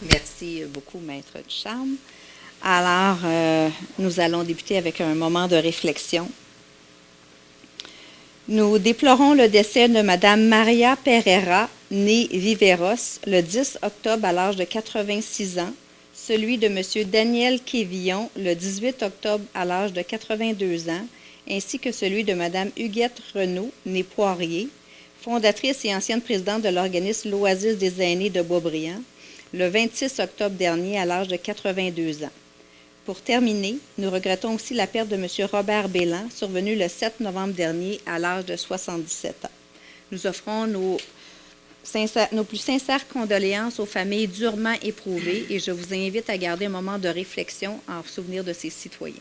Merci beaucoup, Maître Ducharme. Alors, nous allons débuter avec un moment de réflexion. Nous déplorons le décès de Mme Maria Pereira, née Viveros, le 10 octobre à l'âge de 86 ans, celui de M. Daniel Quévillon, le 18 octobre à l'âge de 82 ans, ainsi que celui de Mme Huguette Renaud, née Poirier, fondatrice et ancienne présidente de l'organisme L'Oasis des aînés de Boisbriand, le 26 octobre dernier à l'âge de 82 ans. Pour terminer, nous regrettons aussi la perte de M. Robert Bélan, survenu le 7 novembre dernier à l'âge de 77 ans. Nous offrons nos plus sincères condoléances aux familles durement éprouvées et je vous invite à garder un moment de réflexion en souvenir de ces citoyens.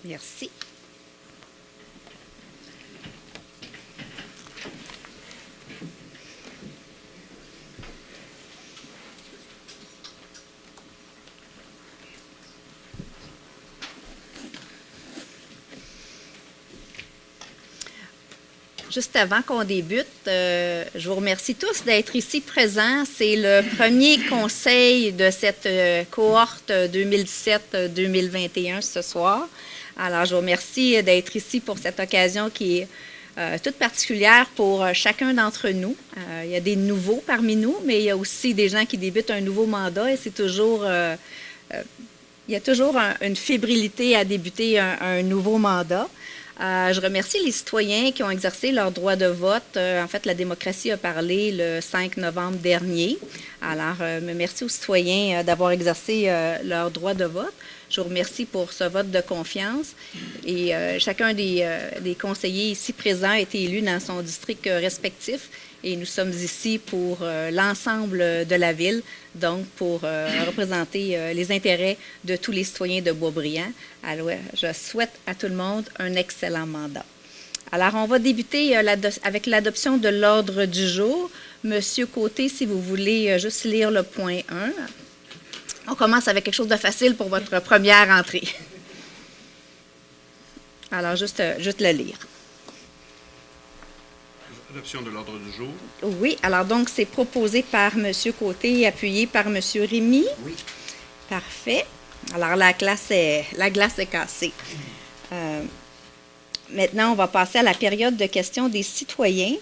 Merci. Juste avant qu'on débute, je vous remercie tous d'être ici présents. C'est le premier conseil de cette cohorte 2017-2021 ce soir. Alors, je vous remercie d'être ici pour cette occasion qui est toute particulière pour chacun d'entre nous. Il y a des nouveaux parmi nous, mais il y a aussi des gens qui débutent un nouveau mandat et c'est toujours... il y a toujours une fébrilité à débuter un nouveau mandat. Je remercie les citoyens qui ont exercé leur droit de vote. En fait, la démocratie a parlé le 5 novembre dernier. Alors, merci aux citoyens d'avoir exercé leur droit de vote. Je vous remercie pour ce vote de confiance. Et chacun des conseillers ici présents a été élu dans son district respectif. Et nous sommes ici pour l'ensemble de la ville, donc pour représenter les intérêts de tous les citoyens de Boisbriand. Alors, je souhaite à tout le monde un excellent mandat. Alors, on va débuter avec l'adoption de l'ordre du jour. Monsieur Côté, si vous voulez juste lire le point 1. On commence avec quelque chose de facile pour votre première entrée. Alors, juste le lire. Adoption de l'ordre du jour. Oui, alors donc c'est proposé par M. Côté et appuyé par M. Rémy. Oui. Parfait. Alors la glace est cassée. Maintenant, on va passer à la période de questions des citoyens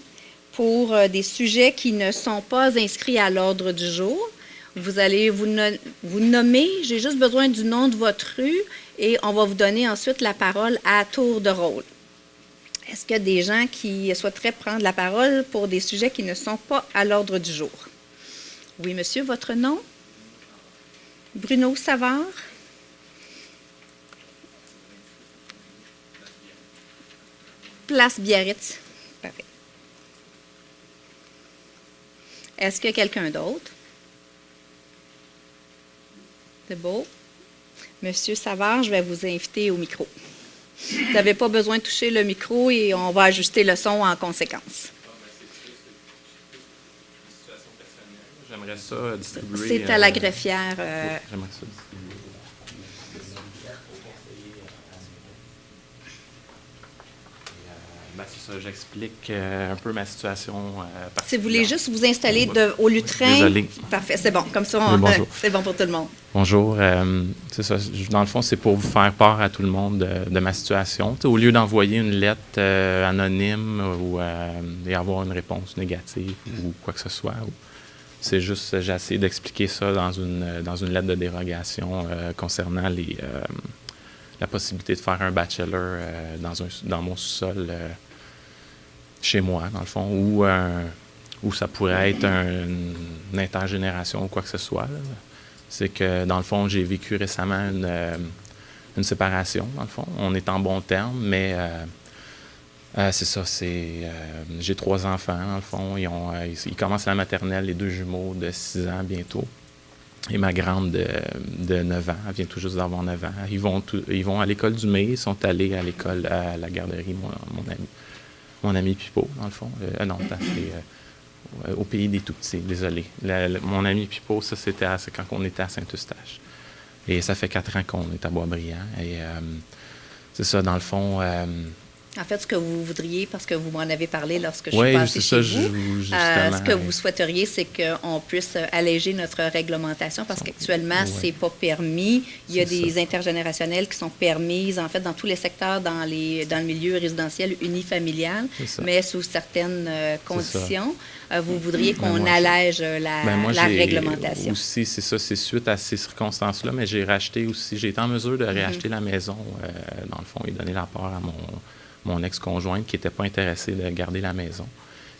pour des sujets qui ne sont pas inscrits à l'ordre du jour. Vous allez vous nommer, j'ai juste besoin du nom de votre rue et on va vous donner ensuite la parole à tour de rôle. Est-ce qu'il y a des gens qui souhaiteraient prendre la parole pour des sujets qui ne sont pas à l'ordre du jour? Oui, monsieur, votre nom? Bruno Savard? Place Biarritz. Parfait. Est-ce qu'il y a quelqu'un d'autre? C'est beau. Monsieur Savard, je vais vous inviter au micro. Vous n'avez pas besoin de toucher le micro et on va ajuster le son en conséquence. J'aimerais ça distribuer... C'est à la greffière. J'aimerais ça distribuer. C'est ça, j'explique un peu ma situation particulière. Si vous voulez juste vous installer au lutrin. Désolé. Parfait, c'est bon. Comme ça, c'est bon pour tout le monde. Bonjour. C'est ça. Dans le fond, c'est pour vous faire part à tout le monde de ma situation. Au lieu d'envoyer une lettre anonyme et avoir une réponse négative ou quoi que ce soit, c'est juste, j'ai essayé d'expliquer ça dans une lettre de dérogation concernant la possibilité de faire un bachelor dans mon sous-sol chez moi, dans le fond, ou ça pourrait être une intergénération ou quoi que ce soit. Là. C'est que, dans le fond, j'ai vécu récemment une séparation, dans le fond. On est en bons termes, mais c'est ça, j'ai 3 enfants, dans le fond. Ils commencent la maternelle, les 2 jumeaux de 6 ans bientôt. Et ma grande de 9 ans, elle vient tout juste d'avoir 9 ans. Ils vont à l'école du Mai, ils sont allés à l'école, à la garderie, mon ami Pipo, dans le fond. Non, c'est au pays des tout-petits, désolé. Mon ami Pipo, ça, c'est quand on était à Saint-Eustache. Et ça fait 4 ans qu'on est à Boisbriand. Et c'est ça, dans le fond... En fait, ce que vous voudriez, parce que vous m'en avez parlé lorsque je suis oui, passée c'est chez ça, vous, justement. ce que vous souhaiteriez, c'est qu'on puisse alléger notre réglementation parce qu'actuellement, c'est pas permis. Il y a des intergénérationnels qui sont permises, en fait, dans tous les secteurs, dans le milieu résidentiel unifamilial, mais sous certaines conditions. Vous voudriez qu'on allège la réglementation. Aussi, c'est ça, c'est suite à ces circonstances-là, mais j'ai été en mesure de réacheter la maison, dans le fond, et donner la part à mon ex-conjointe qui n'était pas intéressée de garder la maison.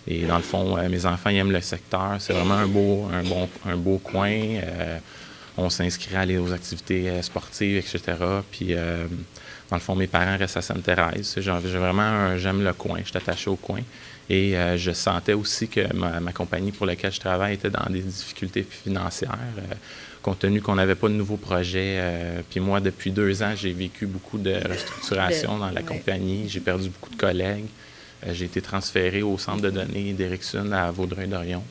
Et dans le fond, mes enfants ils aiment le secteur. C'est vraiment un beau coin. On s'inscrit à aller aux activités sportives, etc. Puis, dans le fond, mes parents restent à Sainte-Thérèse. J'aime le coin. Je suis attaché au coin. Et je sentais aussi que ma compagnie pour laquelle je travaille était dans des difficultés financières. Compte tenu qu'on n'avait pas de nouveaux projets. Puis moi, depuis 2 ans, j'ai vécu beaucoup de restructuration dans la compagnie. J'ai perdu beaucoup de collègues. J'ai été transféré au centre de données d'Ericsson à Vaudreuil-Dorion.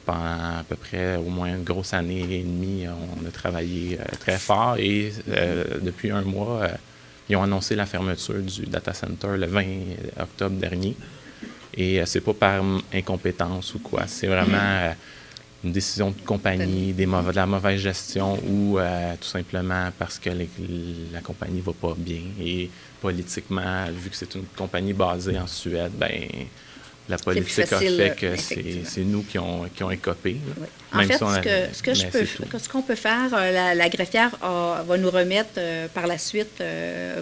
Pendant à peu près au moins une grosse année et demie, on a travaillé très fort. Et depuis 1 mois, ils ont annoncé la fermeture du data center le 20 octobre dernier. Et c'est pas par incompétence ou quoi. C'est vraiment... une décision de compagnie, de la mauvaise gestion ou tout simplement parce que la compagnie ne va pas bien. Et politiquement, vu que c'est une compagnie basée en Suède, la politique a fait que c'est nous qui ont écopé. Oui. En fait, ce qu'on peut faire, la greffière va nous remettre par la suite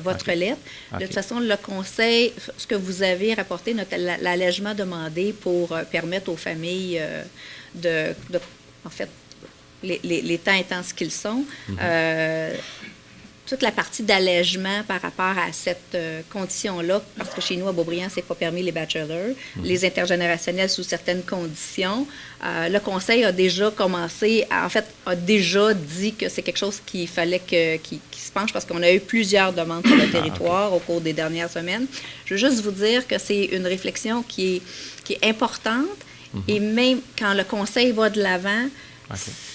votre lettre. De toute façon, le conseil, ce que vous avez rapporté, l'allègement demandé pour permettre aux familles en fait, les temps étant ce qu'ils sont, toute la partie d'allègement par rapport à cette condition-là, parce que chez nous, à Beaubriand, c'est pas permis les bachelors, les intergénérationnels sous certaines conditions. Le conseil a déjà commencé, a déjà dit que c'est quelque chose qu'il fallait qu'il se penche parce qu'on a eu plusieurs demandes sur le territoire au cours des dernières semaines. Je veux juste vous dire que c'est une réflexion qui est importante. Et même quand le conseil va de l'avant,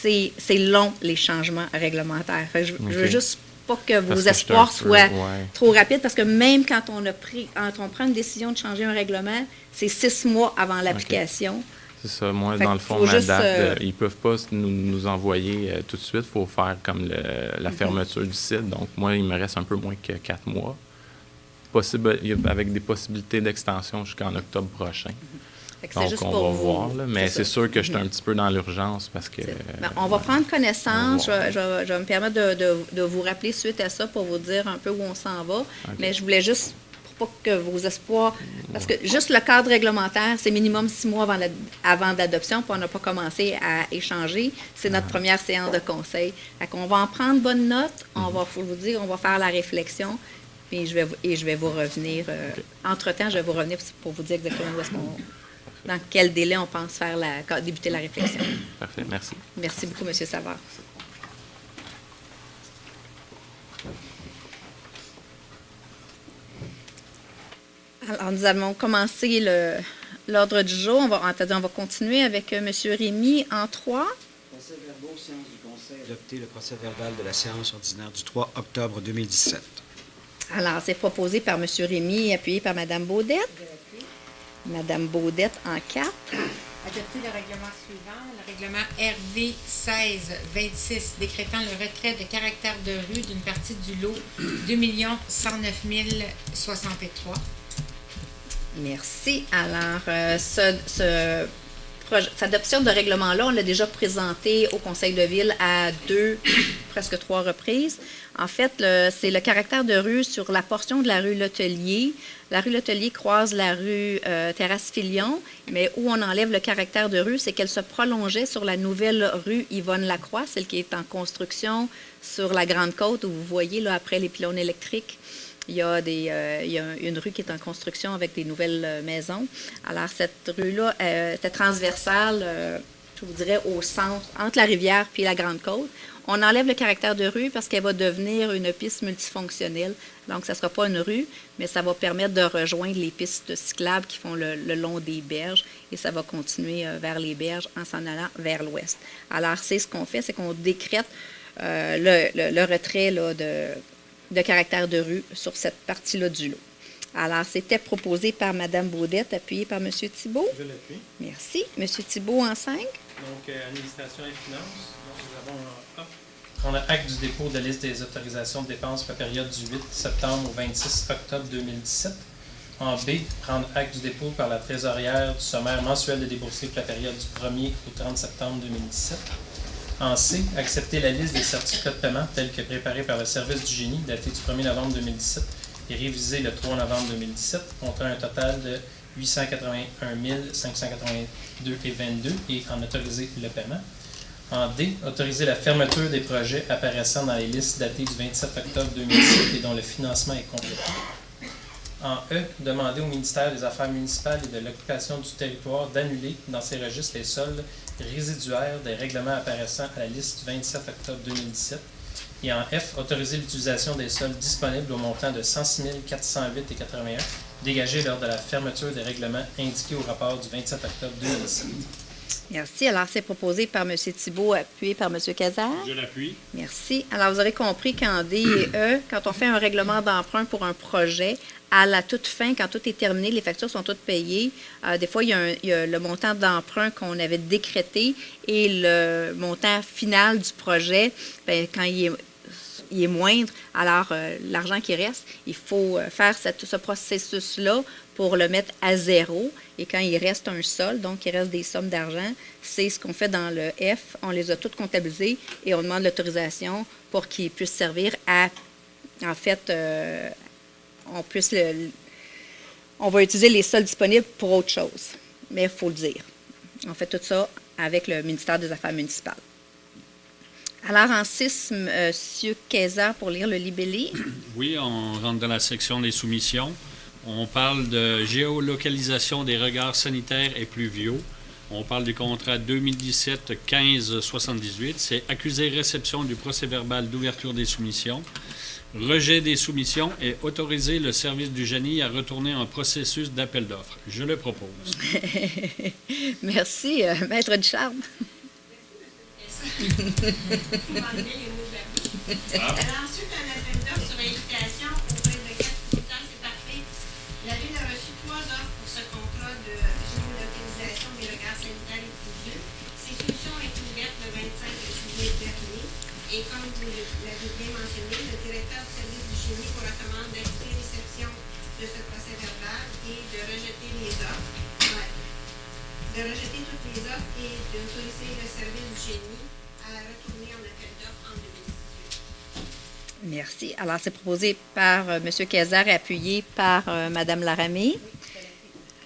c'est long, les changements réglementaires. Je veux juste pas que vos espoirs soient trop rapides, parce que même quand on prend une décision de changer un règlement, c'est 6 mois avant l'application. C'est ça. Moi, dans le fond, ma date, ils ne peuvent pas nous envoyer tout de suite. Il faut faire comme la fermeture du site. Donc, moi, il me reste un peu moins que 4 mois. Avec des possibilités d'extension jusqu'en octobre prochain. Donc, on va voir, là, mais c'est sûr que je suis un petit peu dans l'urgence parce que... on va prendre connaissance. Je vais me permettre de vous rappeler suite à ça pour vous dire un peu où on s'en va. Mais je voulais juste, pour pas que vos espoirs... Parce que juste le cadre réglementaire, c'est minimum 6 mois avant l'adoption, puis on n'a pas commencé à échanger. C'est notre première séance de conseil. Fait qu'on va en prendre bonne note. Faut vous dire, on va faire la réflexion. Puis je vais vous revenir. Entre-temps, je vais vous revenir pour vous dire exactement où est-ce qu'on... Dans quel délai on pense débuter la réflexion. Parfait, merci. Merci beaucoup, M. Savard. Alors, nous avons commencé l'ordre du jour. On va continuer avec M. Rémy en 3. Procès-verbaux, séance du Conseil. Adopter le procès-verbal de la séance ordinaire du 3 octobre 2017. Alors, c'est proposé par M. Rémy et appuyé par Mme Baudette. Madame Baudette en 4. Adopter le règlement suivant, le règlement RV 1626, décrétant le retrait de caractère de rue d'une partie du lot 2 109 063. Merci. Alors, cette adoption de règlement-là, on l'a déjà présenté au Conseil de ville à 2, presque 3 reprises. En fait, c'est le caractère de rue sur la portion de la rue Letellier. La rue Letellier croise la rue Terrasse-Filion, mais où on enlève le caractère de rue, c'est qu'elle se prolongeait sur la nouvelle rue Yvonne-Lacroix, celle qui est en construction sur la Grande Côte, où vous voyez, là, après les pylônes électriques. Il y a une rue qui est en construction avec des nouvelles maisons. Alors, cette rue-là était transversale je vous dirais, au centre, entre la rivière puis la Grande Côte. On enlève le caractère de rue parce qu'elle va devenir une piste multifonctionnelle. Donc, ça ne sera pas une rue, mais ça va permettre de rejoindre les pistes cyclables qui font le long des berges et ça va continuer vers les berges en s'en allant vers l'ouest. Alors, c'est ce qu'on fait, c'est qu'on décrète le retrait là, de caractère de rue sur cette partie-là du lot. Alors, c'était proposé par Mme Baudette, appuyé par M. Thibault. Je l'appuie. Merci. M. Thibault en 5. Donc, administration et finances. Donc, nous avons prendre acte du dépôt de la liste des autorisations de dépenses pour la période du 8 septembre au 26 octobre 2017. En B, prendre acte du dépôt par la trésorière du sommaire mensuel de déboursés pour la période du 1er au 30 septembre 2017. En C, accepter la liste des certificats de paiement tels que préparés par le service du génie daté du 1er novembre 2017 et révisé le 3 novembre 2017, comptant un total de 881 582,22 et en autoriser le paiement. En D, autoriser la fermeture des projets apparaissant dans les listes datées du 27 octobre 2017 et dont le financement est complété. En E, demander au ministère des Affaires municipales et de l'occupation du territoire d'annuler dans ses registres les soldes résiduaires des règlements apparaissant à la liste du 27 octobre 2017. Et en F, autoriser l'utilisation des soldes disponibles au montant de 106 408,81 dégagés lors de la fermeture des règlements indiqués au rapport du 27 octobre 2017. Merci. Alors, c'est proposé par M. Thibault, appuyé par M. Cazard. Je l'appuie. Merci. Alors, vous aurez compris qu'en D et E, quand on fait un règlement d'emprunt pour un projet, à la toute fin, quand tout est terminé, les factures sont toutes payées. Des fois, il y a le montant d'emprunt qu'on avait décrété et le montant final du projet, bien, quand il est moindre, alors l'argent qui reste, il faut faire ce processus-là pour le mettre à zéro. Et quand il reste un solde, donc il reste des sommes d'argent, c'est ce qu'on fait dans le F. On les a toutes comptabilisées et on demande l'autorisation pour qu'ils puissent servir à, en fait, on va utiliser les soldes disponibles pour autre chose. Mais il faut le dire. On fait tout ça avec le ministère des Affaires municipales. Alors, en 6, M. Cazard pour lire le libellé. Oui, on rentre dans la section des soumissions. On parle de géolocalisation des regards sanitaires et pluviaux. On parle du contrat 2017-15-78. C'est accusé réception du procès-verbal d'ouverture des soumissions, rejet des soumissions et autoriser le service du génie à retourner en processus d'appel d'offres. Je le propose. Merci, Maître Ducharme. Alors, ensuite, un appel d'offres sur invitation auprès de 4 critères, c'est parfait. La Ville a reçu 3 offres pour ce contrat de géolocalisation des regards sanitaires et pluvieux. Ces solutions ont été ouvertes le 25 juillet dernier. Et comme vous l'avez bien mentionné, le directeur du service du génie vous recommande d'accuser réception de ce procès verbal et de rejeter les offres. De rejeter toutes les offres et d'autoriser le service du génie à retourner en appel d'offres en 2018. Merci. Alors, c'est proposé par M. Cazard, appuyé par Mme Laramée.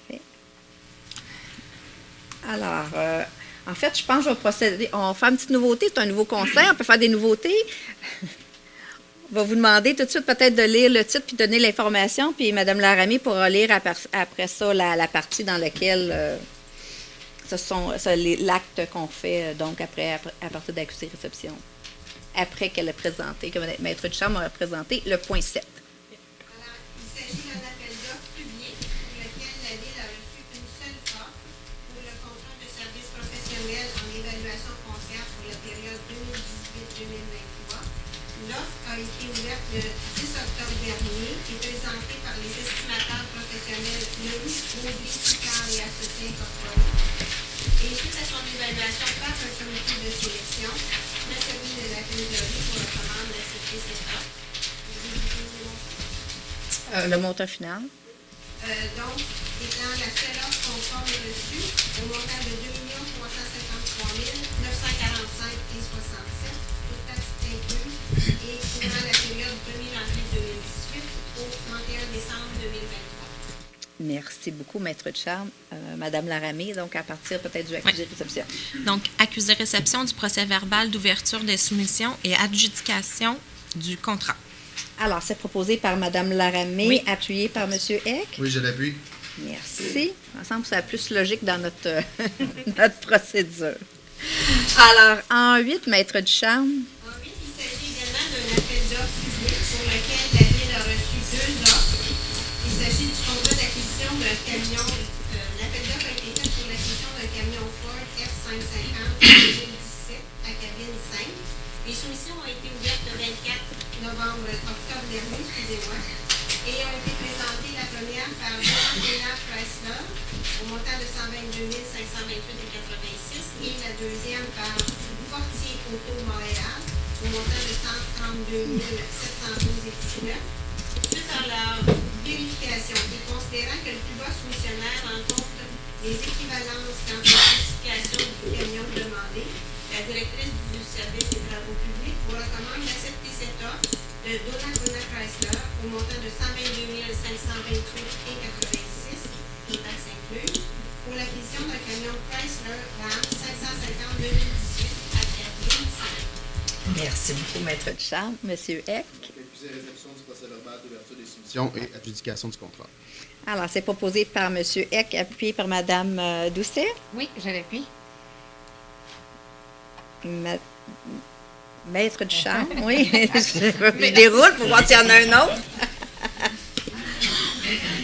Oui. Alors, en fait, je pense que je vais procéder. On va faire une petite nouveauté. C'est un nouveau conseil. On peut faire des nouveautés. On va vous demander tout de suite peut-être de lire le titre puis donner l'information. Puis Mme Laramée pourra lire après ça la partie dans laquelle l'acte qu'on fait donc à partir d'accusé réception. Après qu'elle a présenté, que Maître Ducharme a présenté le point 7. Alors, il s'agit d'un appel d'offres public pour lequel la Ville a reçu une seule offre pour le contrat de service professionnel en évaluation foncière pour la période 2018-2023. L'offre a été ouverte le 10 octobre dernier et présentée par les estimateurs professionnels Leroux, Beauvais, Picard et Associés Incorporés. Et suite à son évaluation par un comité de sélection, le service de la trésorerie vous recommande d'accepter cette offre. Le montant final. Donc, étant la seule offre conforme reçue, au montant de 2 353 945,67, toute taxe incluse, et couvrant la période 1er janvier 2018 au 31 décembre 2023. Merci beaucoup, Maître Ducharme. Madame Laramée, donc à partir peut-être du accusé-réception. Donc, accusé-réception du procès-verbal d'ouverture des soumissions et adjudication du contrat. Alors, c'est proposé par Mme Laramée, Oui. appuyé par M. Eck. Oui, je l'appuie. Merci. Il me semble que c'est la plus logique dans notre, notre procédure. Alors, en 8, Maître Ducharme. En 8, il s'agit également d'un appel d'offres public sur lequel la Ville a reçu 2 offres. Il s'agit du contrat d'acquisition d'un camion. L'appel d'offres a été fait pour l'acquisition d'un camion Ford F550 2017 à cabine 5. Les soumissions ont été ouvertes le 24 octobre dernier, excusez-moi, et ont été présentées la première par Donald Chrysler au montant de 122 528,86 et la deuxième par Fortier Auto Montréal au montant de 132 712,19. Suite à leur vérification et considérant que le plus bas soumissionnaire rencontre les équivalences quant aux spécifications du camion demandé, la directrice du service des travaux publics vous recommande d'accepter cette offre de Donald Chrysler au montant de 122 528,86 et taxes incluses pour l'acquisition d'un camion Chrysler RAM 550 2018 à cabine 5. Merci beaucoup, Maître Ducharme. Monsieur Eck. Accusé réception du procès-verbal d'ouverture des soumissions et adjudication du contrat. Alors, c'est proposé par Monsieur Eck, appuyé par Madame Doucet. Oui, je l'appuie. Maître Ducharme, oui. Je déroule pour voir s'il y en a un autre.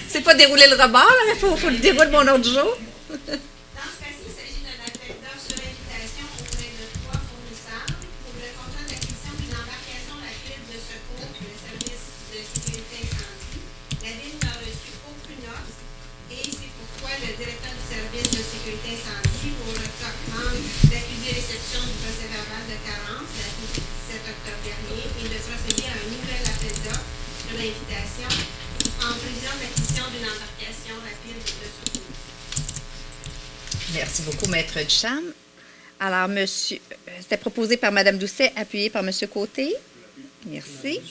C'est pas dérouler le rebord, là, mais il faut le dérouler mon ordre du jour. Dans ce cas-ci, il s'agit d'un appel d'offres sur invitation auprès de 3 fournisseurs pour le contrat d'acquisition d'une embarcation rapide de secours pour le service de sécurité incendie. La Ville n'a reçu aucune offre et c'est pourquoi le directeur du service de sécurité incendie vous recommande d'accuser réception du procès-verbal de carence daté du 17 octobre dernier et de procéder à un nouvel appel d'offres sur l'invitation en prévision de l'acquisition d'une embarcation rapide de secours. Merci beaucoup, Maître Ducharme. Alors, monsieur, c'était proposé par Mme Doucet, appuyé par M. Côté. Merci.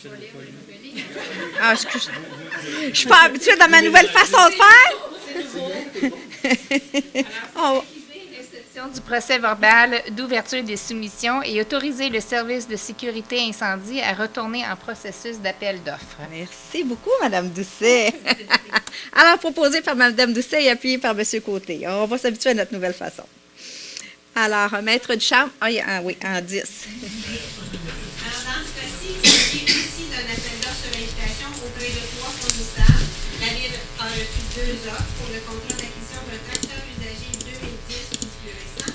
Ah, excuse. Je ne suis pas habituée dans ma nouvelle façon de faire. Oh. Réception du procès-verbal d'ouverture des soumissions et autoriser le service de sécurité incendie à retourner en processus d'appel d'offres. Merci beaucoup, Mme Doucet. Alors, proposé par Mme Doucet et appuyé par M. Côté. On va s'habituer à notre nouvelle façon. Alors, Maître Ducharme, oui, en 10. Alors, dans ce cas-ci, il s'agit aussi d'un appel d'offres sur invitation auprès de 3 fournisseurs. La Ville a reçu 2 offres pour le contrat d'acquisition d'un tracteur usagé 2010 ou plus récent.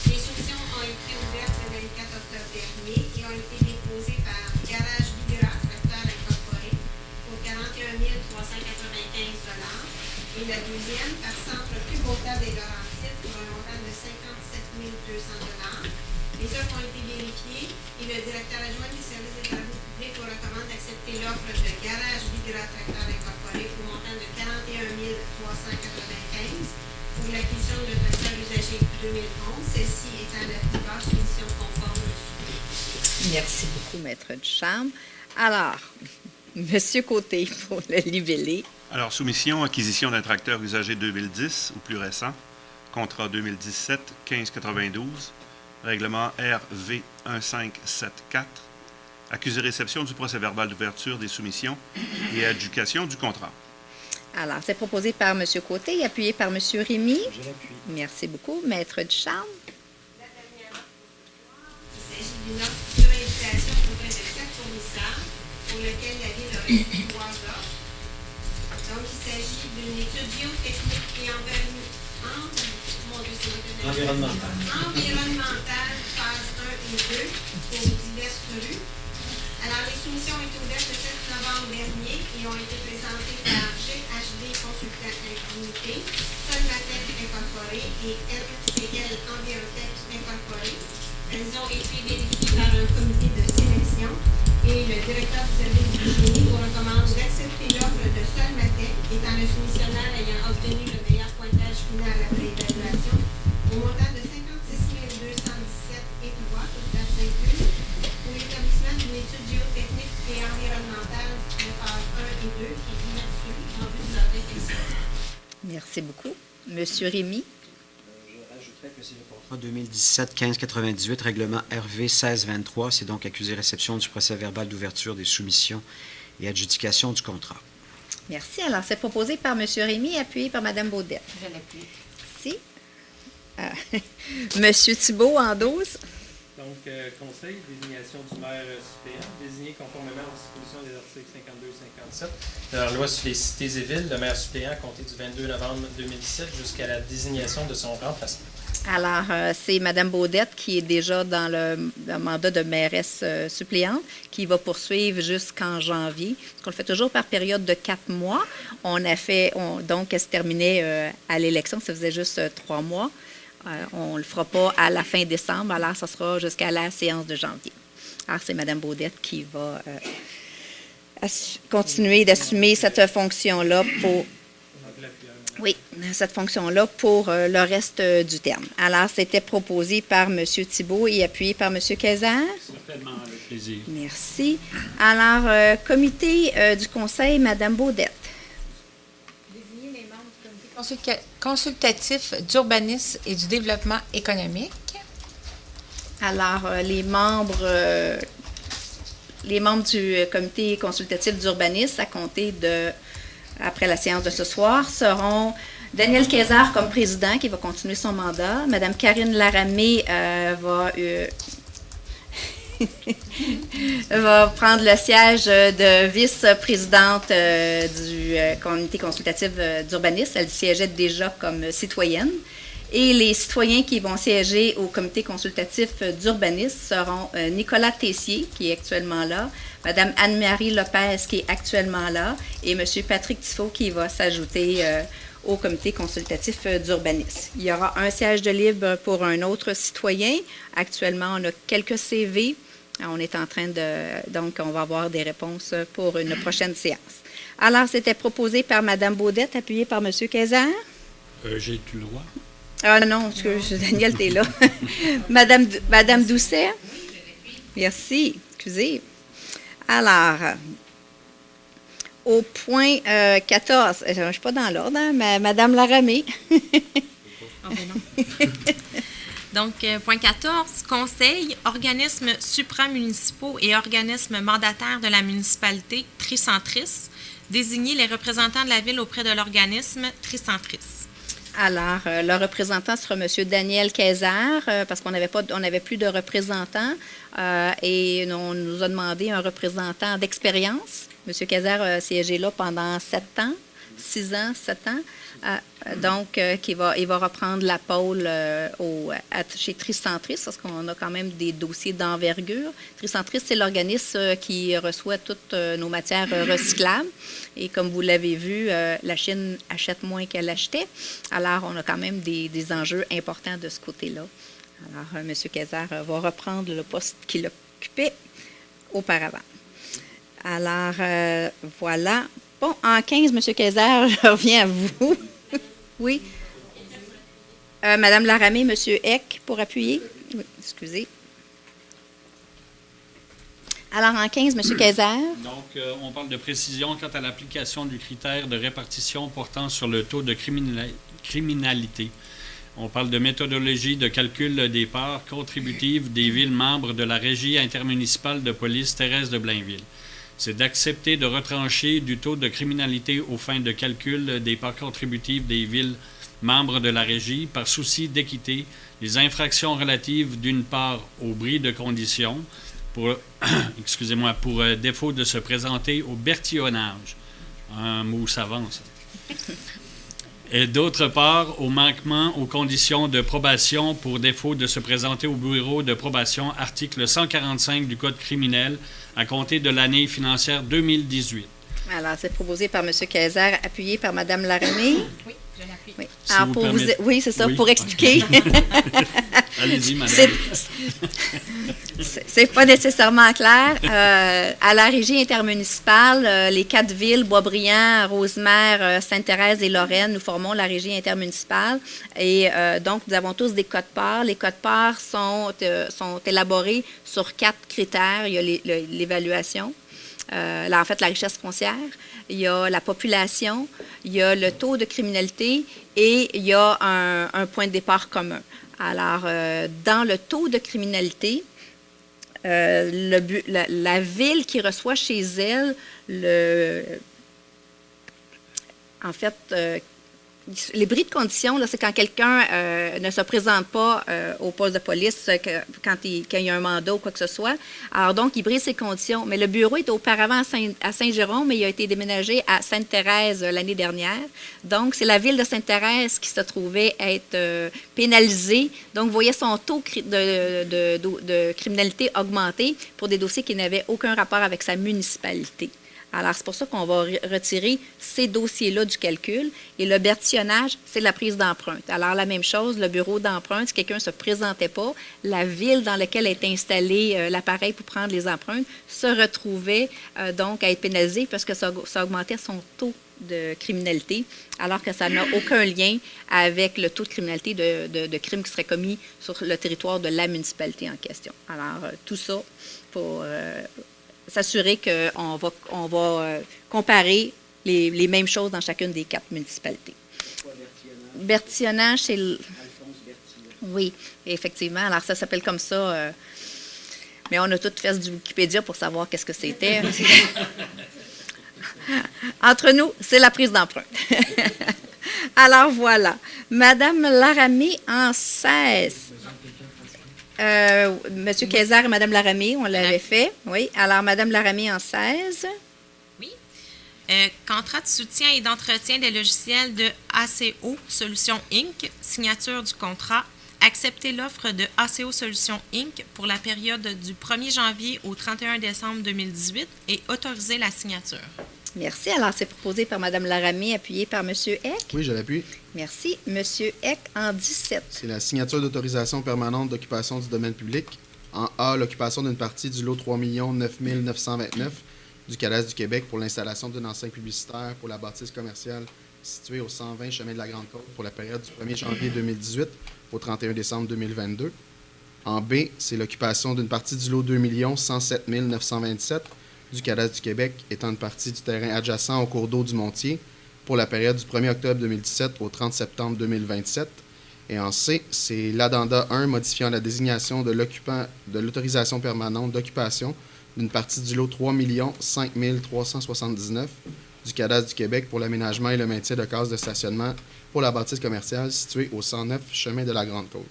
Les soumissions ont été ouvertes le 24 octobre dernier et ont été déposées par Garage Vigra, tracteur incorporé, pour 41 395 et la deuxième par Centre Kubota des Laurentides pour un montant de 57 200 Les offres ont été vérifiées et le directeur adjoint du service des travaux publics vous recommande d'accepter l'offre de Garage Vigra Tracteur Incorporé au montant de 41 395 pour l'acquisition de tracteur usagé 2011, celle-ci étant la plus basse soumission conforme reçue. Merci beaucoup, Maître Ducharme. Alors, M. Côté pour le libellé. Alors, soumission, acquisition d'un tracteur usagé 2010 ou plus récent, contrat 2017-1592, règlement RV 1574, accusé réception du procès-verbal d'ouverture des soumissions et adjudication du contrat. Alors, c'est proposé par M. Côté et appuyé par M. Rémy. Je l'appuie. Merci beaucoup, Maître Ducharme. La dernière offre il s'agit d'une offre sur invitation auprès de 4 fournisseurs pour lequel la Ville a reçu 3 offres. Donc, il s'agit d'une étude géotechnique et environnementale phase 1 et 2 pour diverses rues. Alors, les soumissions ont été ouvertes le 7 novembre dernier et ont été présentées par GHD Consultant Infinité, Solmatec Incorporé et RCL Envirotech Incorporé. Elles ont été vérifiées par un comité de sélection et le directeur du service du génie vous recommande d'accepter l'offre de Solmatec, étant le soumissionnaire ayant obtenu le meilleur pointage final après évaluation, au montant de 56 217 et 3, tout à fait inclus, pour l'établissement d'une étude géotechnique et environnementale de phase 1 et 2 sur divers rues en vue de leur réflexion. Merci beaucoup. Monsieur Rémy. Je rajouterais que c'est le contrat 2017-1598, règlement RV 1623. C'est donc accusé réception du procès-verbal d'ouverture des soumissions et adjudication du contrat. Merci. Alors, c'est proposé par M. Rémy, appuyé par Mme Baudette. Je l'appuie. Merci. Monsieur Thibault en 12. Donc, conseil, désignation du maire suppléant, désigné conformément aux dispositions des articles 52 et 57 de la loi sur les cités et villes, le maire suppléant à compter du 22 novembre 2017 jusqu'à la désignation de son remplaçant. Alors, c'est Mme Baudette qui est déjà dans le mandat de mairesse suppléante, qui va poursuivre jusqu'en janvier. On le fait toujours par période de 4 mois. Donc, elle se terminait à l'élection, ça faisait juste 3 mois. On ne le fera pas à la fin décembre, alors ça sera jusqu'à la séance de janvier. Alors, c'est Mme Baudette qui va continuer d'assumer cette fonction-là pour... Oui, cette fonction-là pour le reste du terme. Alors, c'était proposé par M. Thibault et appuyé par M. Kayser. Certainement, avec plaisir. Merci. Alors, comité du conseil, Mme Baudette. Désigner les membres du comité consultatif d'urbanisme et du développement économique. Alors, les membres du comité consultatif d'urbanisme, à compter de... après la séance de ce soir, seront Daniel Kayser comme président, qui va continuer son mandat. Mme Karine Laramée va prendre le siège de vice-présidente du comité consultatif d'urbanisme. Elle siégeait déjà comme citoyenne. Et les citoyens qui vont siéger au comité consultatif d'urbanisme seront Nicolas Tessier, qui est actuellement là, Mme Anne-Marie Lopez, qui est actuellement là, et M. Patrick Tifo, qui va s'ajouter au comité consultatif d'urbanisme. Il y aura un siège de libre pour un autre citoyen. Actuellement, on a quelques CV. On est en train de... Donc, on va avoir des réponses pour une prochaine séance. Alors, c'était proposé par Mme Baudette, appuyé par M. Kayser. J'ai-tu le droit? Ah non, excuse, Daniel, t'es là. Madame Doucet. Merci, excusez. Alors, au point 14, je ne suis pas dans l'ordre, hein, mais Mme Laramée. Oh, ben non. Donc, point 14, conseil, organismes supramunicipaux et organismes mandataires de la municipalité Tricentris, désigner les représentants de la ville auprès de l'organisme Tricentris. Alors, le représentant sera M. Daniel Kayser, parce qu'on n'avait plus de représentants, et on nous a demandé un représentant d'expérience. M. Kayser a siégé là pendant 7 ans, 6 ans, 7 ans. Donc, il va reprendre la pôle chez Tricentris, parce qu'on a quand même des dossiers d'envergure. Tricentris, c'est l'organisme qui reçoit toutes nos matières recyclables. Et comme vous l'avez vu, la Chine achète moins qu'elle achetait. Alors, on a quand même des enjeux importants de ce côté-là. Alors, M. Kayser va reprendre le poste qu'il occupait auparavant. Alors, voilà. Bon, en 15, M. Kayser, je reviens à vous. Oui. Mme Laramée, M. Eck, pour appuyer. Oui, excusez. Alors, en 15, M. Kayser. Donc, on parle de précision quant à l'application du critère de répartition portant sur le taux de criminalité. On parle de méthodologie de calcul des parts contributives des villes membres de la Régie intermunicipale de police Thérèse de Blainville. C'est d'accepter de retrancher du taux de criminalité aux fins de calcul des parts contributives des villes membres de la Régie par souci d'équité les infractions relatives d'une part au bris de conditions pour défaut de se présenter au bertillonnage. Un mot savant, ça. Et d'autre part, au manquement aux conditions de probation pour défaut de se présenter au bureau de probation, article 145 du Code criminel, à compter de l'année financière 2018. Alors, c'est proposé par M. Kayser, appuyé par Mme Laramée. Oui, je l'appuie. Oui. Si Alors, vous oui, c'est ça, oui. pour expliquer. Allez-y, madame. C'est pas nécessairement clair. À la Régie intermunicipale, les 4 villes, Boisbriand, Rosemère, Sainte-Thérèse et Lorraine, nous formons la Régie intermunicipale. Et donc, nous avons tous des quotes-parts. Les quotes-parts sont élaborés sur 4 critères. Il y a l'évaluation. En fait, la richesse foncière, il y a la population, il y a le taux de criminalité et il y a un point de départ commun. Alors, dans le taux de criminalité, la ville qui reçoit chez elle, les bris de condition, là, c'est quand quelqu'un ne se présente pas au poste de police quand il y a un mandat ou quoi que ce soit. Alors donc, il brise ses conditions. Mais le bureau était auparavant à Saint-Jérôme, mais il a été déménagé à Sainte-Thérèse l'année dernière. Donc, c'est la ville de Sainte-Thérèse qui se trouvait être pénalisée. Donc, vous voyez son taux de criminalité augmenter pour des dossiers qui n'avaient aucun rapport avec sa municipalité. Alors, c'est pour ça qu'on va retirer ces dossiers-là du calcul. Et le bertillonnage, c'est la prise d'empreinte. Alors, la même chose, le bureau d'empreinte, si quelqu'un ne se présentait pas, la ville dans laquelle est installé l'appareil pour prendre les empreintes se retrouvait donc à être pénalisé parce que ça augmentait son taux de criminalité, alors que ça n'a aucun lien avec le taux de criminalité de crimes qui seraient commis sur le territoire de la municipalité en question. Alors, tout ça pour s'assurer qu'on va comparer les mêmes choses dans chacune des 4 municipalités. Bertillonnage, c'est... Oui, effectivement. Alors, ça s'appelle comme ça. Mais on a tout fait du Wikipédia pour savoir qu'est-ce que c'était. Entre nous, c'est la prise d'empreinte. Alors, voilà. Madame Laramie en 16. Monsieur Kayser et Mme Laramie, on l'avait fait. Oui. Alors, Mme Laramie en 16. Oui. Contrat de soutien et d'entretien des logiciels de ACO Solutions Inc. Signature du contrat. Accepter l'offre de ACO Solutions Inc. pour la période du 1er janvier au 31 décembre 2018 et autoriser la signature. Merci. Alors, c'est proposé par Mme Laramie, appuyé par M. Eck. Oui, je l'appuie. Merci. M. Eck en 17. C'est la signature d'autorisation permanente d'occupation du domaine public. En A, l'occupation d'une partie du lot 3 9 929 du Cadastre du Québec pour l'installation d'une enseigne publicitaire pour la bâtisse commerciale située au 120 chemin de la Grande-Côte pour la période du 1er janvier 2018 au 31 décembre 2022. En B, c'est l'occupation d'une partie du lot 2 107 927 du Cadastre du Québec, étant une partie du terrain adjacent au cours d'eau du Montier pour la période du 1er octobre 2017 au 30 septembre 2027. Et en C, c'est l'addenda 1 modifiant la désignation de l'occupant de l'autorisation permanente d'occupation d'une partie du lot 3 5 379 du Cadastre du Québec pour l'aménagement et le maintien de cases de stationnement pour la bâtisse commerciale située au 109 chemin de la Grande-Côte.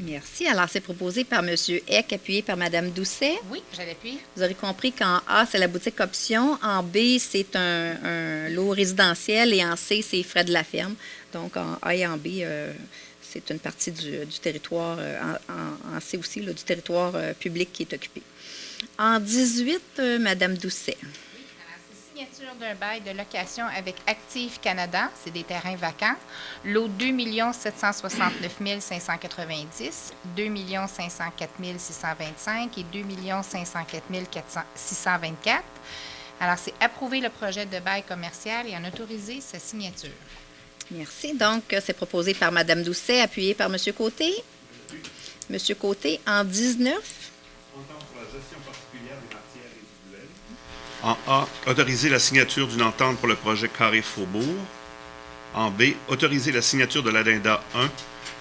Merci. Alors, c'est proposé par M. Eck, appuyé par Mme Doucet. Oui, je l'appuie. Vous aurez compris qu'en A, c'est la boutique option. En B, c'est un lot résidentiel. Et en C, c'est frais de la ferme. Donc, en A et en B, c'est une partie du territoire, en C aussi, là, du territoire public qui est occupé. En 18, Mme Doucet. Signature d'un bail de location avec Active Canada, c'est des terrains vacants. Lot 2 769 590, 2 504 625 et 2 504 624. Alors, c'est approuver le projet de bail commercial et en autoriser sa signature. Merci. Donc, c'est proposé par Mme Doucet, appuyé par M. Côté. M. Côté, en 19. En A, autoriser la signature d'une entente pour le projet Carré Faubourg. En B, autoriser la signature de l'addenda 1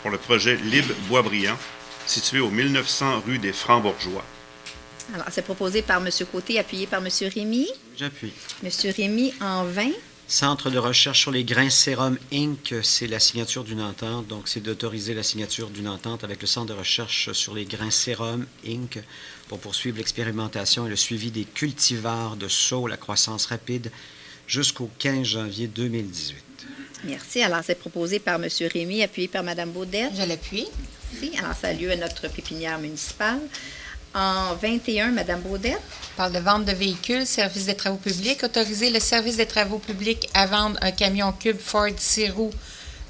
pour le projet Libre Boisbriand, situé au 1900 rue des Francs-Bourgeois. Alors, c'est proposé par M. Côté, appuyé par M. Rémy. J'appuie. M. Rémy, en 20. Centre de recherche sur les grains Sérum Inc., c'est la signature d'une entente. Donc, c'est d'autoriser la signature d'une entente avec le Centre de recherche sur les grains Sérum Inc. pour poursuivre l'expérimentation et le suivi des cultivars de saule à croissance rapide jusqu'au 15 janvier 2018. Merci. Alors, c'est proposé par M. Rémy, appuyé par Mme Baudette. Je l'appuie. Merci. Alors, ça a lieu à notre pépinière municipale. En 21, Mme Baudette. On parle de vente de véhicules, service des travaux publics. Autoriser le service des travaux publics à vendre un camion cube Ford 6 roues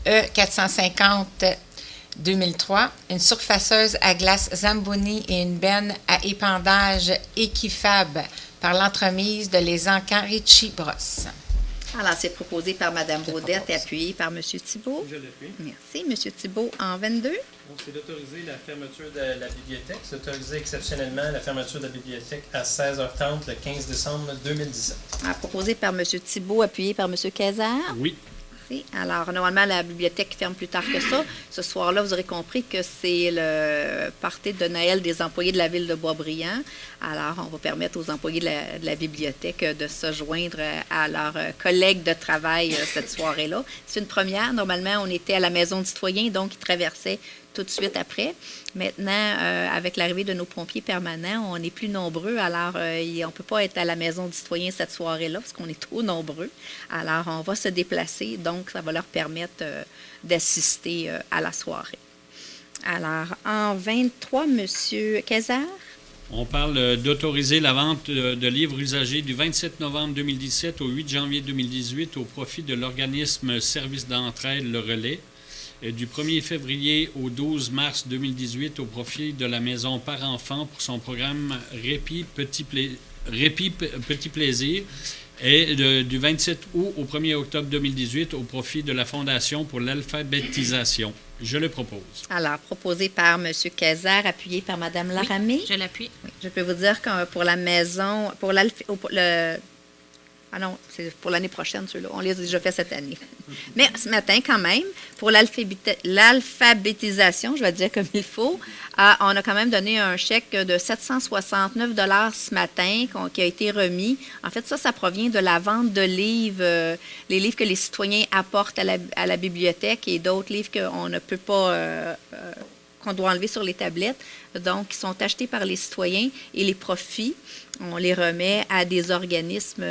E450 2003, une surfaceuse à glace Zamboni et une benne à épandage Equifab par l'entremise de Les Encans Richie Brosse. Alors, c'est proposé par Mme Baudette et appuyé par M. Thibault. Je l'appuie. Merci. M. Thibault, en 22. Donc, c'est d'autoriser la fermeture de la bibliothèque. C'est d'autoriser exceptionnellement la fermeture de la bibliothèque à 16h30 le 15 décembre 2017. Alors, proposé par M. Thibault, appuyé par M. Kayser. Oui. Merci. Alors, normalement, la bibliothèque ferme plus tard que ça. Ce soir-là, vous aurez compris que c'est le party de Noël des employés de la ville de Boisbriand. Alors, on va permettre aux employés de la bibliothèque de se joindre à leurs collègues de travail cette soirée-là. C'est une première. Normalement, on était à la Maison du citoyen, donc ils traversaient tout de suite après. Maintenant, avec l'arrivée de nos pompiers permanents, on est plus nombreux. Alors, on ne peut pas être à la Maison du citoyen cette soirée-là parce qu'on est trop nombreux. Alors, on va se déplacer. Donc, ça va leur permettre d'assister à la soirée. Alors, en 23, M. Kazar. On parle d'autoriser la vente de livres usagés du 27 novembre 2017 au 8 janvier 2018 au profit de l'organisme Service d'entraide Le Relais et du 1er février au 12 mars 2018 au profit de la Maison Parents-Enfants pour son programme Répit Petit Plaisir et du 27 août au 1er octobre 2018 au profit de la Fondation pour l'alphabétisation. Je le propose. Alors, proposé par M. Kazar, appuyé par Mme Laramé. Oui, je l'appuie. Oui, je peux vous dire que pour la maison, ah non, c'est pour l'année prochaine, ceux-là. On les a déjà fait cette année. Mais ce matin, quand même, pour l'alphabétisation, je vais dire comme il faut, on a quand même donné un chèque de 769 $ ce matin qui a été remis. En fait, ça provient de la vente de livres, les livres que les citoyens apportent à la bibliothèque et d'autres livres qu'on ne peut pas, qu'on doit enlever sur les tablettes. Donc, ils sont achetés par les citoyens et les profits, on les remet à des organismes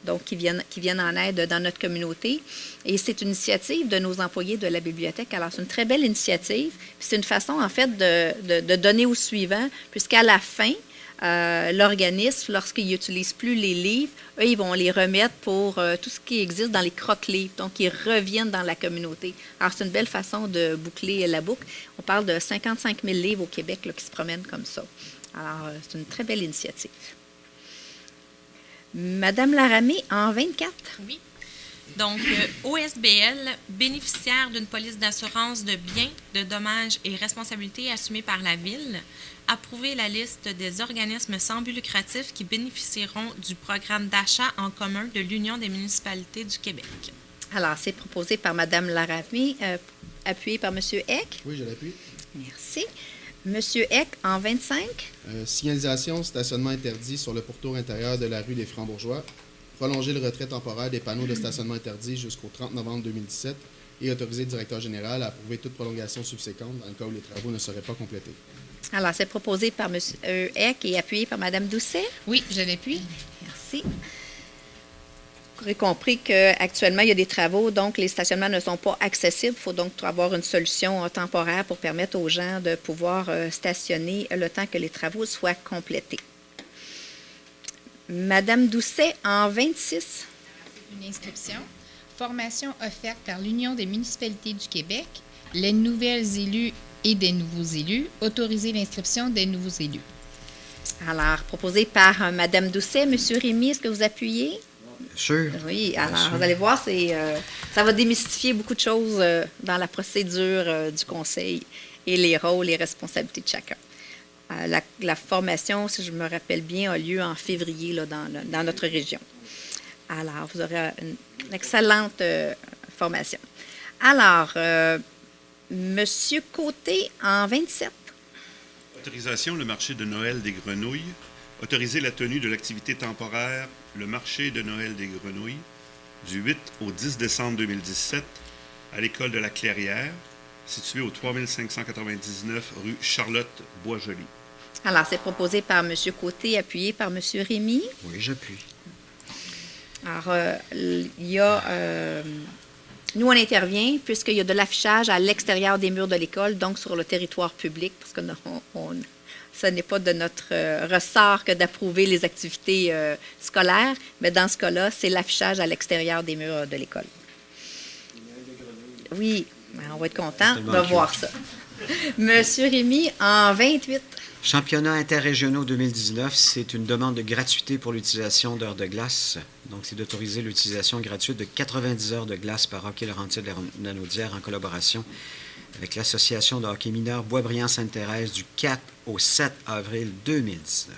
donc qui viennent en aide dans notre communauté. Et c'est une initiative de nos employés de la bibliothèque. Alors, c'est une très belle initiative. Puis c'est une façon, en fait, de donner au suivant, puisqu'à la fin, l'organisme, lorsqu'ils n'utilisent plus les livres, eux, ils vont les remettre pour tout ce qui existe dans les croque-livres. Donc, ils reviennent dans la communauté. Alors, c'est une belle façon de boucler la boucle. On parle de 55 000 livres au Québec là, qui se promènent comme ça. Alors, c'est une très belle initiative. Madame Laramé, en 24. Oui. Donc, OSBL, bénéficiaire d'une police d'assurance de biens, de dommages et responsabilités assumée par la Ville, approuver la liste des organismes sans but lucratif qui bénéficieront du programme d'achat en commun de l'Union des municipalités du Québec. Alors, c'est proposé par Madame Laramé, appuyé par M. Eck. Oui, je l'appuie. Merci. Monsieur Eck, en 25. Signalisation, stationnement interdit sur le pourtour intérieur de la rue des Francs-Bourgeois. Prolonger le retrait temporaire des panneaux de stationnement interdits jusqu'au 30 novembre 2017 et autoriser le directeur général à approuver toute prolongation subséquente dans le cas où les travaux ne seraient pas complétés. Alors, c'est proposé par M. Eck et appuyé par Mme Doucet. Oui, je l'appuie. Merci. Vous aurez compris qu'actuellement, il y a des travaux, donc les stationnements ne sont pas accessibles. Il faut donc avoir une solution temporaire pour permettre aux gens de pouvoir stationner le temps que les travaux soient complétés. Madame Doucet, en 26. Une inscription. Formation offerte par l'Union des municipalités du Québec. Les nouvelles élus et des nouveaux élus. Autoriser l'inscription des nouveaux élus. Alors, proposé par Madame Doucet. Monsieur Rémy, est-ce que vous appuyez? Bien sûr. Oui, alors vous allez voir, ça va démystifier beaucoup de choses dans la procédure du conseil et les rôles et responsabilités de chacun. La formation, si je me rappelle bien, a lieu en février là, dans notre région. Alors, vous aurez une excellente formation. Alors, Monsieur Côté, en 27. Autorisation, le marché de Noël des grenouilles. Autoriser la tenue de l'activité temporaire, le marché de Noël des grenouilles, du 8 au 10 décembre 2017 à l'école de la Clairière, située au 3599 rue Charlotte-Boisjoli. Alors, c'est proposé par M. Côté, appuyé par M. Rémy. Oui, j'appuie. Alors, il y a... nous, on intervient puisqu'il y a de l'affichage à l'extérieur des murs de l'école, donc sur le territoire public, parce que ce n'est pas de notre ressort que d'approuver les activités scolaires, mais dans ce cas-là, c'est l'affichage à l'extérieur des murs de l'école. Oui, on va être content de voir ça. Monsieur Rémy, en 28. Championnats interrégionaux 2019, c'est une demande de gratuité pour l'utilisation d'heures de glace. Donc, c'est d'autoriser l'utilisation gratuite de 90 heures de glace par Hockey Laurentides de la Naudière en collaboration avec l'Association de hockey mineur Boisbriand-Sainte-Thérèse du 4 au 7 avril 2019.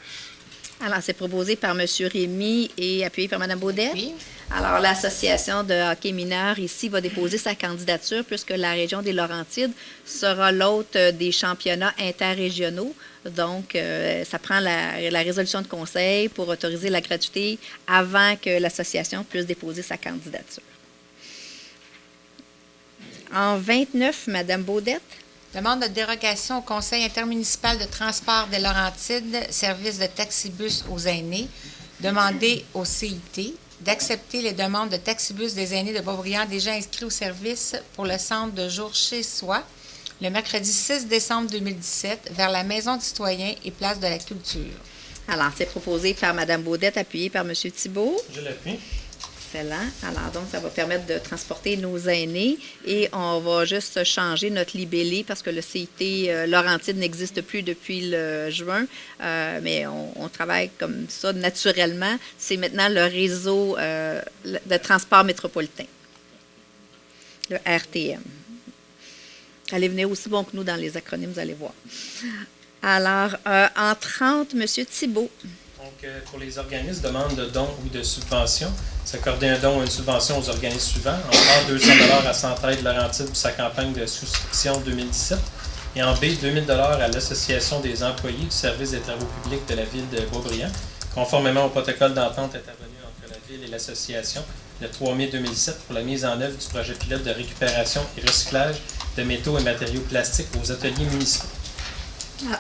Alors, c'est proposé par M. Rémy et appuyé par Mme Baudette. Oui. Alors, l'Association de hockey mineur ici va déposer sa candidature puisque la région des Laurentides sera l'hôte des championnats interrégionaux. Donc, ça prend la résolution de conseil pour autoriser la gratuité avant que l'association puisse déposer sa candidature. En 29, Mme Baudette. Demande de dérogation au Conseil intermunicipal de transport des Laurentides, service de taxibus aux aînés, demander au CIT d'accepter les demandes de taxibus des aînés de Beaubriand déjà inscrits au service pour le centre de jour chez soi le mercredi 6 décembre 2017 vers la Maison du citoyen et place de la culture. Alors, c'est proposé par Mme Baudette, appuyé par M. Thibault. Je l'appuie. Excellent. Alors, donc, ça va permettre de transporter nos aînés et on va juste changer notre libellé parce que le CIT Laurentide n'existe plus depuis le juin, mais on travaille comme ça naturellement. C'est maintenant le réseau de transport métropolitain, le RTM. Allez, venez aussi bon que nous dans les acronymes, vous allez voir. Alors, en 30, M. Thibault. Donc, pour les organismes, demande de dons ou de subventions, s'accorder un don ou une subvention aux organismes suivants. En A, 200 à Centraide Laurentide pour sa campagne de souscription 2017. Et en B, 2000 à l'Association des employés du service des travaux publics de la ville de Beaubriand, conformément au protocole d'entente intervenu entre la ville et l'association le 3 mai 2017 pour la mise en œuvre du projet pilote de récupération et recyclage de métaux et matériaux plastiques aux ateliers municipaux.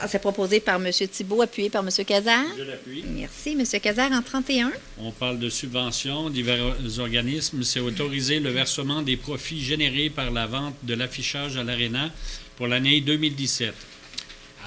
C'est proposé par M. Thibault, appuyé par M. Cazard. Je l'appuie. Merci. M. Cazard, en 31. On parle de subventions, divers organismes. C'est autoriser le versement des profits générés par la vente de l'affichage à l'Arena pour l'année 2017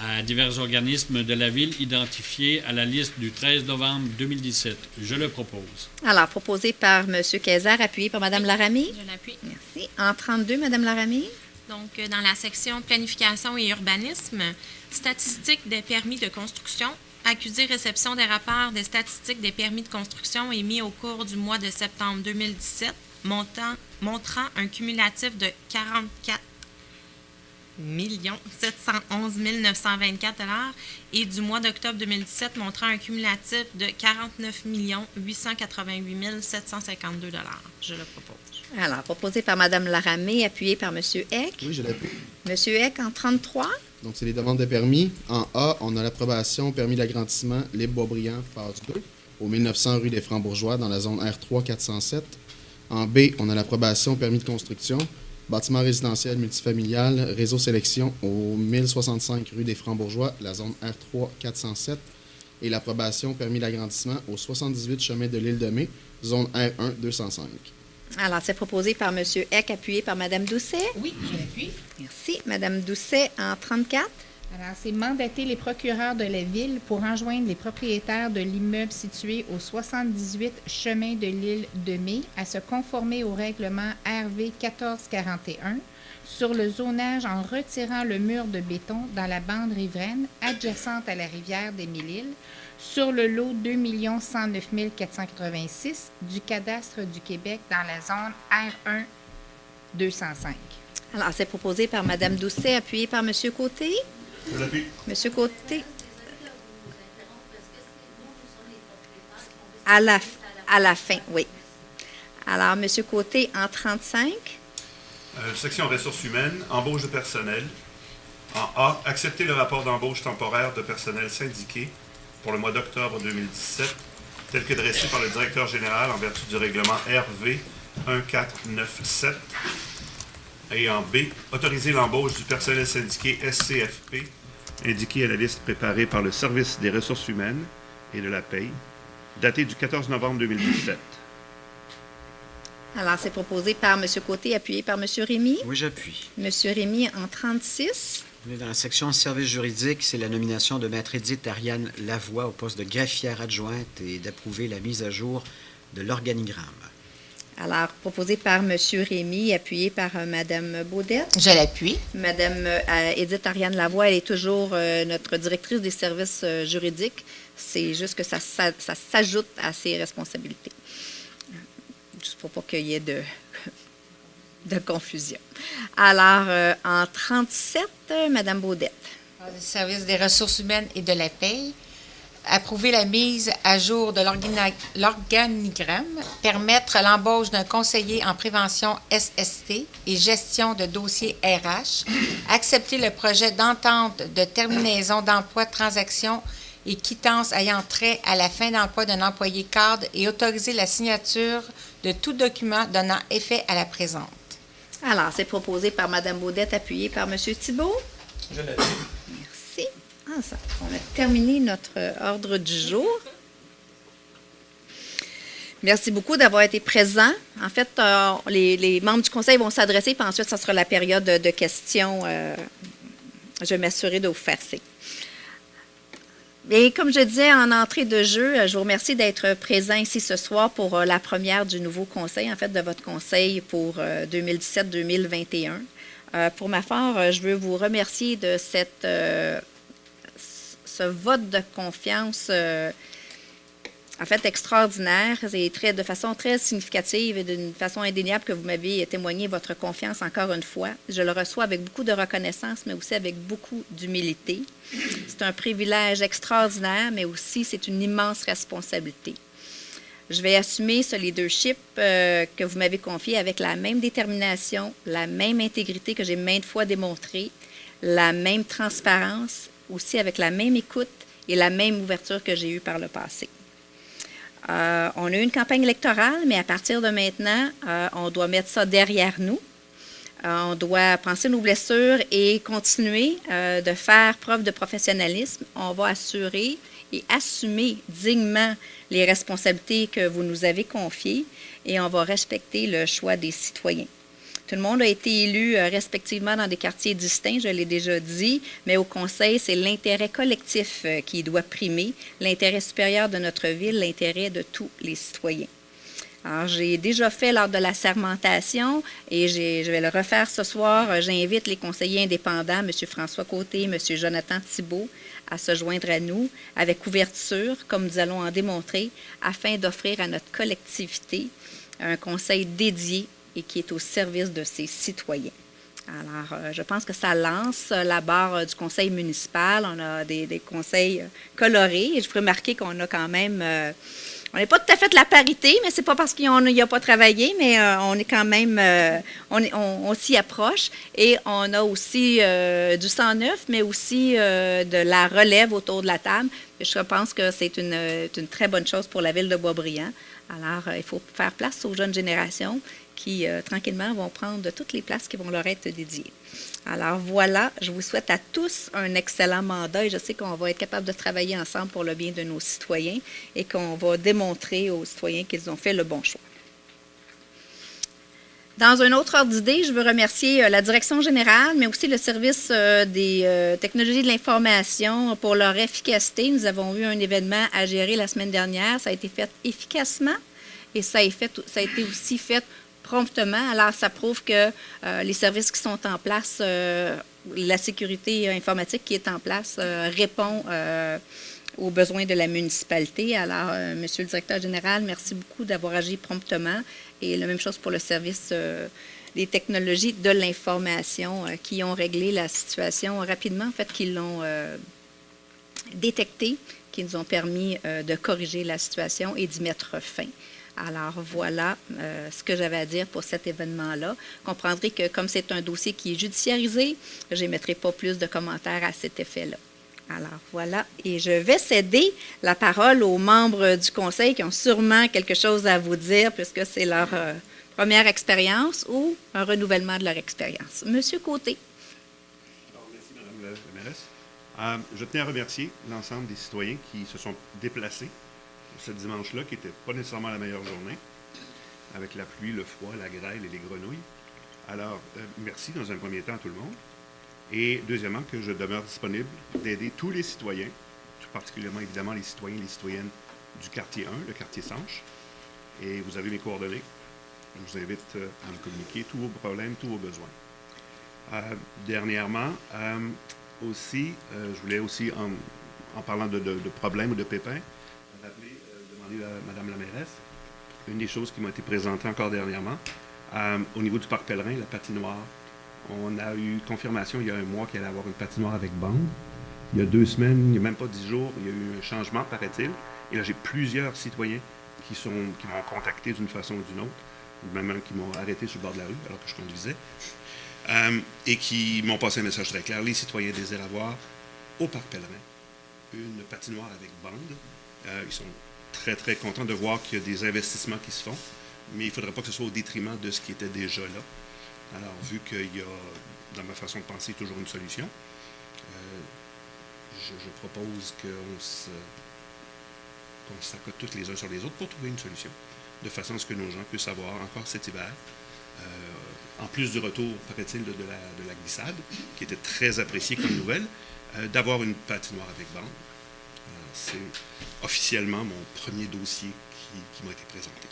à divers organismes de la ville identifiés à la liste du 13 novembre 2017. Je le propose. Alors, proposé par M. Cazard, appuyé par Mme Laramie. Je l'appuie. Merci. En 32, Mme Laramie. Donc, dans la section planification et urbanisme, statistiques des permis de construction, accusé réception des rapports des statistiques des permis de construction émis au cours du mois de septembre 2017, montrant un cumulatif de 44 711 924 $ et du mois d'octobre 2017 montrant un cumulatif de 49 888 752 $. Je le propose. Alors, proposé par Mme Laramie, appuyé par M. Eck. Oui, je l'appuie. M. Eck, en 33. Donc, c'est les demandes de permis. En A, on a l'approbation permis d'agrandissement Libre-Beaubriand, phase 2, au 1900 rue des Francs-Bourgeois, dans la zone R3 407. En B, on a l'approbation permis de construction bâtiment résidentiel multifamilial, réseau sélection au 1065 rue des Francs-Bourgeois, la zone R3 407. Et l'approbation permis d'agrandissement au 78 chemin de l'Île de Mai, zone R1 205. Alors, c'est proposé par M. Eck, appuyé par Mme Doucet. Oui, je l'appuie. Merci. Mme Doucet, en 34. Alors, c'est mandater les procureurs de la Ville pour enjoindre les propriétaires de l'immeuble situé au 78 chemin de l'Île de Mai à se conformer au règlement RV 1441 sur le zonage en retirant le mur de béton dans la bande riveraine adjacente à la rivière des Mille-Îles sur le lot 2 109 486 du cadastre du Québec dans la zone R1 205. Alors, c'est proposé par Mme Doucet, appuyé par M. Côté. Je l'appuie. M. Côté. À la fin, oui. Alors, M. Côté, en 35. Section ressources humaines, embauche de personnel. En A, accepter le rapport d'embauche temporaire de personnel syndiqué pour le mois d'octobre 2017, tel que dressé par le directeur général en vertu du règlement RV 1497. Et en B, autoriser l'embauche du personnel syndiqué SCFP, indiqué à la liste préparée par le Service des ressources humaines et de la paye, datée du 14 novembre 2017. Alors, c'est proposé par M. Côté, appuyé par M. Rémy. Oui, j'appuie. M. Rémy, en 36. On est dans la section services juridiques. C'est la nomination de Maître Édith Ariane Lavoie au poste de greffière adjointe et d'approuver la mise à jour de l'organigramme. Alors, proposé par M. Rémy, appuyé par Mme Baudette. Je l'appuie. Mme Édith Ariane Lavoie, elle est toujours notre directrice des services juridiques. C'est juste que ça s'ajoute à ses responsabilités. Juste pour pas qu'il y ait de confusion. Alors, en 37, Mme Baudette. Le service des ressources humaines et de la paye. approuver la mise à jour de l'organigramme, permettre l'embauche d'un conseiller en prévention SST et gestion de dossiers RH, accepter le projet d'entente de terminaison d'emploi de transaction et quittance ayant trait à la fin d'emploi d'un employé cadre et autoriser la signature de tout document donnant effet à la présente. Alors, c'est proposé par Mme Baudette, appuyé par M. Thibault. Je l'ai. Merci. On a terminé notre ordre du jour. Merci beaucoup d'avoir été présents. En fait, les membres du conseil vont s'adresser, puis ensuite, ça sera la période de questions. Je vais m'assurer de vous faire signe. Et comme je disais en entrée de jeu, je vous remercie d'être présent ici ce soir pour la première du nouveau conseil, en fait, de votre conseil pour 2017-2021. Pour ma part, je veux vous remercier de ce vote de confiance en fait extraordinaire et de façon très significative et d'une façon indéniable que vous m'avez témoigné votre confiance encore une fois. Je le reçois avec beaucoup de reconnaissance, mais aussi avec beaucoup d'humilité. C'est un privilège extraordinaire, mais aussi c'est une immense responsabilité. Je vais assumer ce leadership que vous m'avez confié avec la même détermination, la même intégrité que j'ai maintes fois démontrée, la même transparence, aussi avec la même écoute et la même ouverture que j'ai eue par le passé. On a eu une campagne électorale, mais à partir de maintenant, on doit mettre ça derrière nous. On doit penser nos blessures et continuer de faire preuve de professionnalisme. On va assurer et assumer dignement les responsabilités que vous nous avez confiées et on va respecter le choix des citoyens. Tout le monde a été élu respectivement dans des quartiers distincts, je l'ai déjà dit, mais au conseil, c'est l'intérêt collectif qui doit primer, l'intérêt supérieur de notre ville, l'intérêt de tous les citoyens. Alors, j'ai déjà fait lors de la sermentation et je vais le refaire ce soir. J'invite les conseillers indépendants, M. François Côté, M. Jonathan Thibault, à se joindre à nous avec ouverture, comme nous allons en démontrer, afin d'offrir à notre collectivité un conseil dédié et qui est au service de ses citoyens. Alors, je pense que ça lance la barre du conseil municipal. On a des conseils colorés et je vous remarquer qu'on a quand même... on n'est pas tout à fait la parité, mais c'est pas parce qu'on n'y a pas travaillé, mais on est quand même... on s'y approche. Et on a aussi du sang neuf, mais aussi de la relève autour de la table. Je pense que c'est une très bonne chose pour la ville de Boisbriand. Alors, il faut faire place aux jeunes générations qui, tranquillement, vont prendre de toutes les places qui vont leur être dédiées. Alors voilà, je vous souhaite à tous un excellent mandat et je sais qu'on va être capable de travailler ensemble pour le bien de nos citoyens et qu'on va démontrer aux citoyens qu'ils ont fait le bon choix. Dans un autre ordre d'idée, je veux remercier la direction générale, mais aussi le service des technologies de l'information pour leur efficacité. Nous avons eu un événement à gérer la semaine dernière. Ça a été fait efficacement et ça a été aussi fait promptement. Alors, ça prouve que les services qui sont en place, la sécurité informatique qui est en place répond aux besoins de la municipalité. Alors, Monsieur le directeur général, merci beaucoup d'avoir agi promptement. Et la même chose pour le service des technologies de l'information qui ont réglé la situation rapidement, en fait, qui l'ont détecté, qui nous ont permis de corriger la situation et d'y mettre fin. Alors, voilà ce que j'avais à dire pour cet événement-là. Vous comprendrez que comme c'est un dossier qui est judiciarisé, je n'émettrai pas plus de commentaires à cet effet-là. Alors, voilà. Et je vais céder la parole aux membres du conseil qui ont sûrement quelque chose à vous dire puisque c'est leur première expérience ou un renouvellement de leur expérience. Monsieur Côté. Alors, merci, Madame la mairesse. Je tenais à remercier l'ensemble des citoyens qui se sont déplacés ce dimanche-là, qui n'était pas nécessairement la meilleure journée, avec la pluie, le froid, la grêle et les grenouilles. Alors, merci dans un premier temps à tout le monde. Et deuxièmement, que je demeure disponible d'aider tous les citoyens, tout particulièrement évidemment les citoyens et les citoyennes du quartier 1, le quartier Sanche. Et vous avez mes coordonnées. Je vous invite à me communiquer tous vos problèmes, tous vos besoins. Dernièrement, aussi, je voulais aussi, en parlant de problèmes ou de pépins, demander à Madame la mairesse, une des choses qui m'a été présentée encore dernièrement, au niveau du parc pèlerin, la patinoire. On a eu confirmation il y a un mois qu'elle allait avoir une patinoire avec bande. il y a 2 semaines, il n'y a même pas 10 jours, il y a eu un changement, paraît-il. Et là, j'ai plusieurs citoyens qui m'ont contacté d'une façon ou d'une autre, même qui m'ont arrêté sur le bord de la rue alors que je conduisais, et qui m'ont passé un message très clair. Les citoyens désirent avoir au Parc Pellerin une patinoire avec bande. Ils sont très, très contents de voir qu'il y a des investissements qui se font, mais il ne faudrait pas que ce soit au détriment de ce qui était déjà là. Alors, vu qu'il y a, dans ma façon de penser, toujours une solution, je propose qu'on s'accote tous les uns sur les autres pour trouver une solution, de façon à ce que nos gens puissent avoir encore cet hiver, en plus du retour, paraît-il, de la glissade, qui était très appréciée comme nouvelle, d'avoir une patinoire avec bande. C'est officiellement mon premier dossier qui m'a été présenté.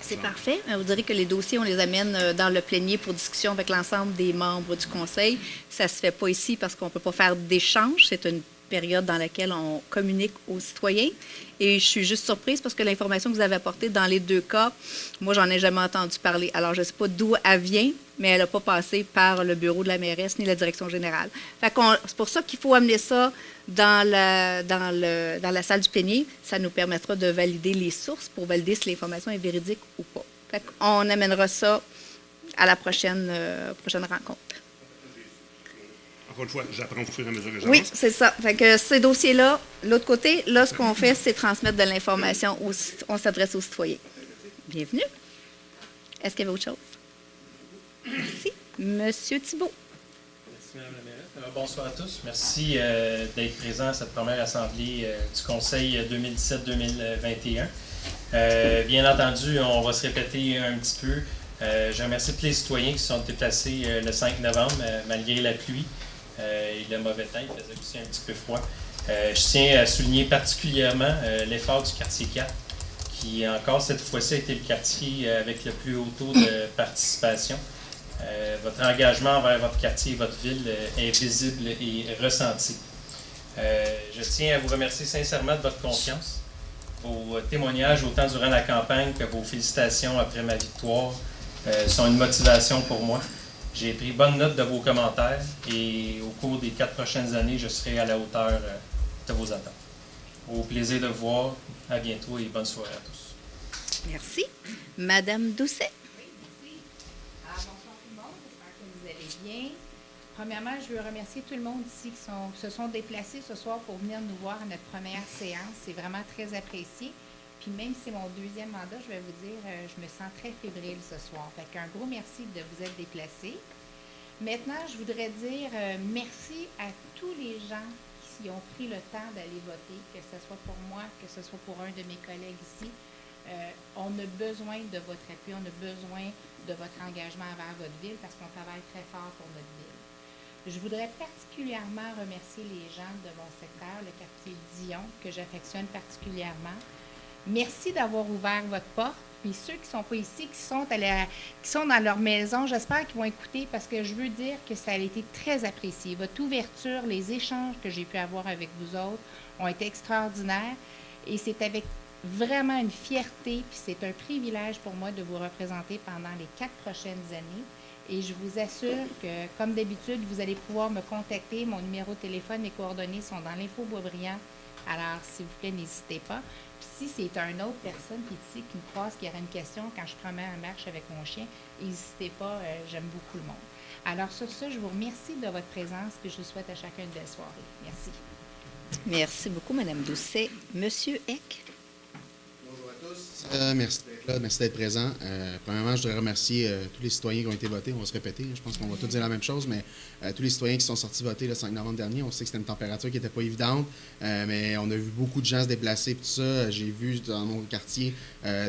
C'est parfait. Vous direz que les dossiers, on les amène dans le plénier pour discussion avec l'ensemble des membres du conseil. Ça ne se fait pas ici parce qu'on ne peut pas faire d'échange. C'est une période dans laquelle on communique aux citoyens. Et je suis juste surprise parce que l'information que vous avez apportée dans les 2 cas, moi, j'en ai jamais entendu parler. Alors, je ne sais pas d'où elle vient, mais elle n'a pas passé par le bureau de la mairesse ni la direction générale. C'est pour ça qu'il faut amener ça dans la salle du plénier. Ça nous permettra de valider les sources pour valider si l'information est véridique ou pas. On amènera ça à la prochaine rencontre. Encore une fois, j'apprends au fur et à mesure que j'avance. Oui, c'est ça. Fait que ces dossiers-là, l'autre côté, là, ce qu'on fait, c'est transmettre de l'information. On s'adresse aux citoyens. Bienvenue. Est-ce qu'il y avait autre chose? Merci. Monsieur Thibault. Merci, Mme la mairesse. Alors, bonsoir à tous. Merci d'être présent à cette première assemblée du Conseil 2017-2021. Bien entendu, on va se répéter un petit peu. Je remercie tous les citoyens qui se sont déplacés le 5 novembre, malgré la pluie. Et le mauvais temps, il faisait aussi un petit peu froid. Je tiens à souligner particulièrement l'effort du quartier 4, qui encore cette fois-ci a été le quartier avec le plus haut taux de participation. Votre engagement envers votre quartier et votre ville est visible et ressenti. Je tiens à vous remercier sincèrement de votre confiance. Vos témoignages, autant durant la campagne que vos félicitations après ma victoire, sont une motivation pour moi. J'ai pris bonne note de vos commentaires et au cours des 4 prochaines années, je serai à la hauteur de vos attentes. Au plaisir de vous voir. À bientôt et bonne soirée à tous. Merci. Madame Doucet. Oui, merci. Bonsoir tout le monde. J'espère que vous allez bien. Premièrement, je veux remercier tout le monde ici qui se sont déplacés ce soir pour venir nous voir à notre première séance. C'est vraiment très apprécié. Puis même si c'est mon 2e mandat, je vais vous dire, je me sens très fébrile ce soir. Fait qu'un gros merci de vous être déplacés. Maintenant, je voudrais dire merci à tous les gens qui ont pris le temps d'aller voter, que ce soit pour moi, que ce soit pour un de mes collègues ici. On a besoin de votre appui, on a besoin de votre engagement envers votre ville parce qu'on travaille très fort pour notre ville. Je voudrais particulièrement remercier les gens de mon secteur, le quartier Dion, que j'affectionne particulièrement. Merci d'avoir ouvert votre porte. Puis ceux qui ne sont pas ici, qui sont dans leur maison, j'espère qu'ils vont écouter parce que je veux dire que ça a été très apprécié. Votre ouverture, les échanges que j'ai pu avoir avec vous autres ont été extraordinaires. Et c'est avec vraiment une fierté, puis c'est un privilège pour moi de vous représenter pendant les 4 prochaines années. Et je vous assure que, comme d'habitude, vous allez pouvoir me contacter. Mon numéro de téléphone, mes coordonnées sont dans l'info Boisbriand. Alors, s'il vous plaît, n'hésitez pas. Puis si c'est une autre personne qui est ici, qui me croise, qui aurait une question quand je promets en marche avec mon chien, n'hésitez pas, j'aime beaucoup le monde. Alors, sur ce, je vous remercie de votre présence et je vous souhaite à chacun une belle soirée. Merci. Merci beaucoup, Mme Doucet. Monsieur Eck. Bonjour à tous. Merci d'être là, merci d'être présent. Premièrement, je voudrais remercier tous les citoyens qui ont été votés. On va se répéter, je pense qu'on va tous dire la même chose, mais tous les citoyens qui sont sortis voter le 5 novembre dernier, on sait que c'était une température qui n'était pas évidente, mais on a vu beaucoup de gens se déplacer, tout ça. J'ai vu dans mon quartier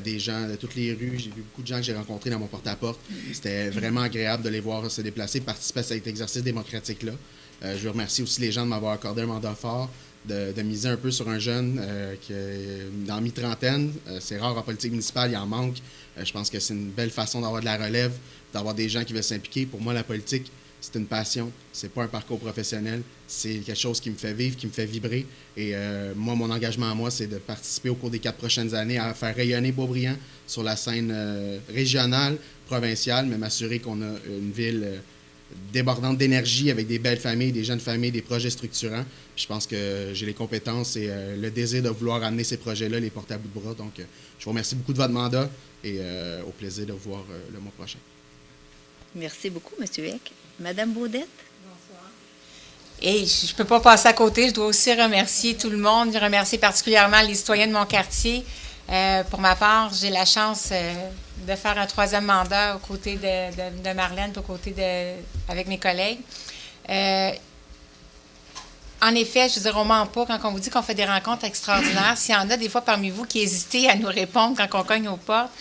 des gens de toutes les rues, j'ai vu beaucoup de gens que j'ai rencontrés dans mon porte-à-porte. C'était vraiment agréable de les voir se déplacer, participer à cet exercice démocratique-là. Je veux remercier aussi les gens de m'avoir accordé un mandat fort, de miser un peu sur un jeune qui est dans mi-trentaine. C'est rare en politique municipale, il en manque. Je pense que c'est une belle façon d'avoir de la relève, d'avoir des gens qui veulent s'impliquer. Pour moi, la politique, c'est une passion. C'est pas un parcours professionnel. C'est quelque chose qui me fait vivre, qui me fait vibrer. Et moi, mon engagement à moi, c'est de participer au cours des 4 prochaines années à faire rayonner Boisbriand sur la scène régionale, provinciale, mais m'assurer qu'on a une ville débordante d'énergie avec des belles familles, des jeunes familles, des projets structurants. Puis je pense que j'ai les compétences et le désir de vouloir amener ces projets-là, les porter à bout de bras. Donc, je vous remercie beaucoup de votre mandat et au plaisir de vous voir le mois prochain. Merci beaucoup, M. Eck. Madame Baudette? Et je ne peux pas passer à côté. Je dois aussi remercier tout le monde, remercier particulièrement les citoyens de mon quartier. Pour ma part, j'ai la chance de faire un 3e mandat aux côtés de Marlène, avec mes collègues. En effet, je veux dire, on ne ment pas quand on vous dit qu'on fait des rencontres extraordinaires. S'il y en a des fois parmi vous qui hésitez à nous répondre quand on cogne aux portes,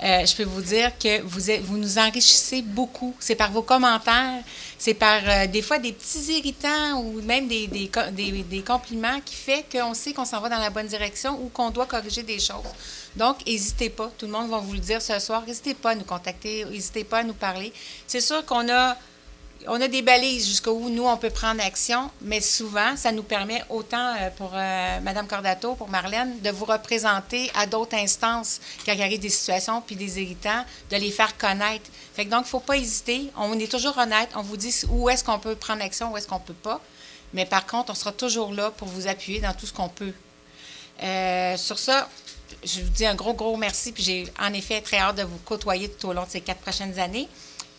je peux vous dire que vous nous enrichissez beaucoup. C'est par vos commentaires, c'est par des fois des petits irritants ou même des compliments qui fait qu'on sait qu'on s'en va dans la bonne direction ou qu'on doit corriger des choses. Donc, n'hésitez pas. Tout le monde va vous le dire ce soir. N'hésitez pas à nous contacter, n'hésitez pas à nous parler. C'est sûr qu'on a des balises jusqu'où nous, on peut prendre action, mais souvent, ça nous permet autant pour Mme Cordato, pour Marlène, de vous représenter à d'autres instances quand il arrive des situations puis des irritants, de les faire connaître. Fait que donc, il ne faut pas hésiter. On est toujours honnête. On vous dit où est-ce qu'on peut prendre action, où est-ce qu'on ne peut pas. Mais par contre, on sera toujours là pour vous appuyer dans tout ce qu'on peut. Sur ça, je vous dis un gros merci, puis j'ai en effet très hâte de vous côtoyer tout au long de ces 4 prochaines années.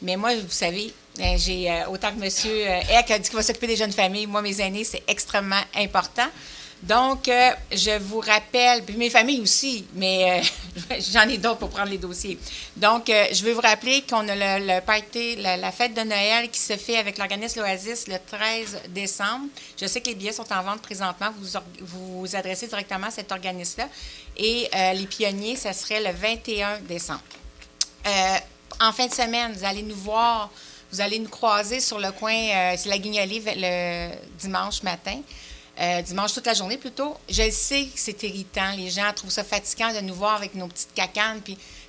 Mais moi, vous savez, j'ai autant que M. Eck a dit qu'il va s'occuper des jeunes familles, moi, mes aînés, c'est extrêmement important. Donc, je vous rappelle, puis mes familles aussi, mais j'en ai d'autres pour prendre les dossiers. Donc, je veux vous rappeler qu'on a le party, la fête de Noël qui se fait avec l'organisme L'Oasis le 13 décembre. Je sais que les billets sont en vente présentement. Vous vous adressez directement à cet organisme-là. Et les pionniers, ça serait le 21 décembre. En fin de semaine, vous allez nous voir, vous allez nous croiser sur le coin, c'est la Guignolée le dimanche matin. Dimanche toute la journée plutôt. Je sais que c'est irritant, les gens trouvent ça fatigant de nous voir avec nos petites cacanes,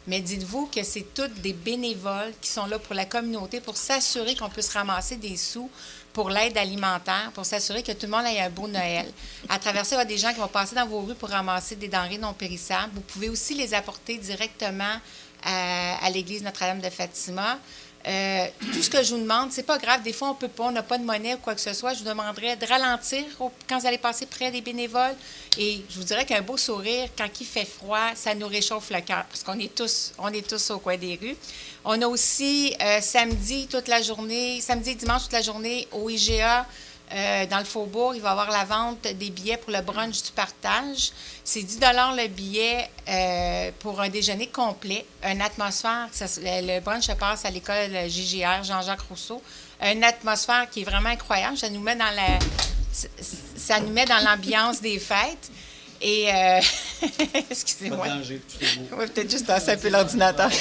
mais dites-vous que c'est tous des bénévoles qui sont là pour la communauté, pour s'assurer qu'on puisse ramasser des sous pour l'aide alimentaire, pour s'assurer que tout le monde ait un beau Noël. À travers ça, il y a des gens qui vont passer dans vos rues pour ramasser des denrées non périssables. Vous pouvez aussi les apporter directement à l'église Notre-Dame de Fatima. Tout ce que je vous demande, c'est pas grave, des fois on peut pas, on n'a pas de monnaie ou quoi que ce soit, je vous demanderais de ralentir quand vous allez passer près des bénévoles et je vous dirais qu'un beau sourire, quand il fait froid, ça nous réchauffe le cœur parce qu'on est tous au coin des rues. On a aussi samedi et dimanche toute la journée au IGA, dans le Faubourg, il va y avoir la vente des billets pour le brunch du partage. C'est 10 $ le billet pour un déjeuner complet, une atmosphère. Le brunch se passe à l'école JGR, Jean-Jacques Rousseau. Une atmosphère qui est vraiment incroyable. Ça nous met dans l'ambiance des fêtes. Et, excusez-moi. Pas de danger, tout est beau. Oui, peut-être juste tasser un peu l'ordinateur.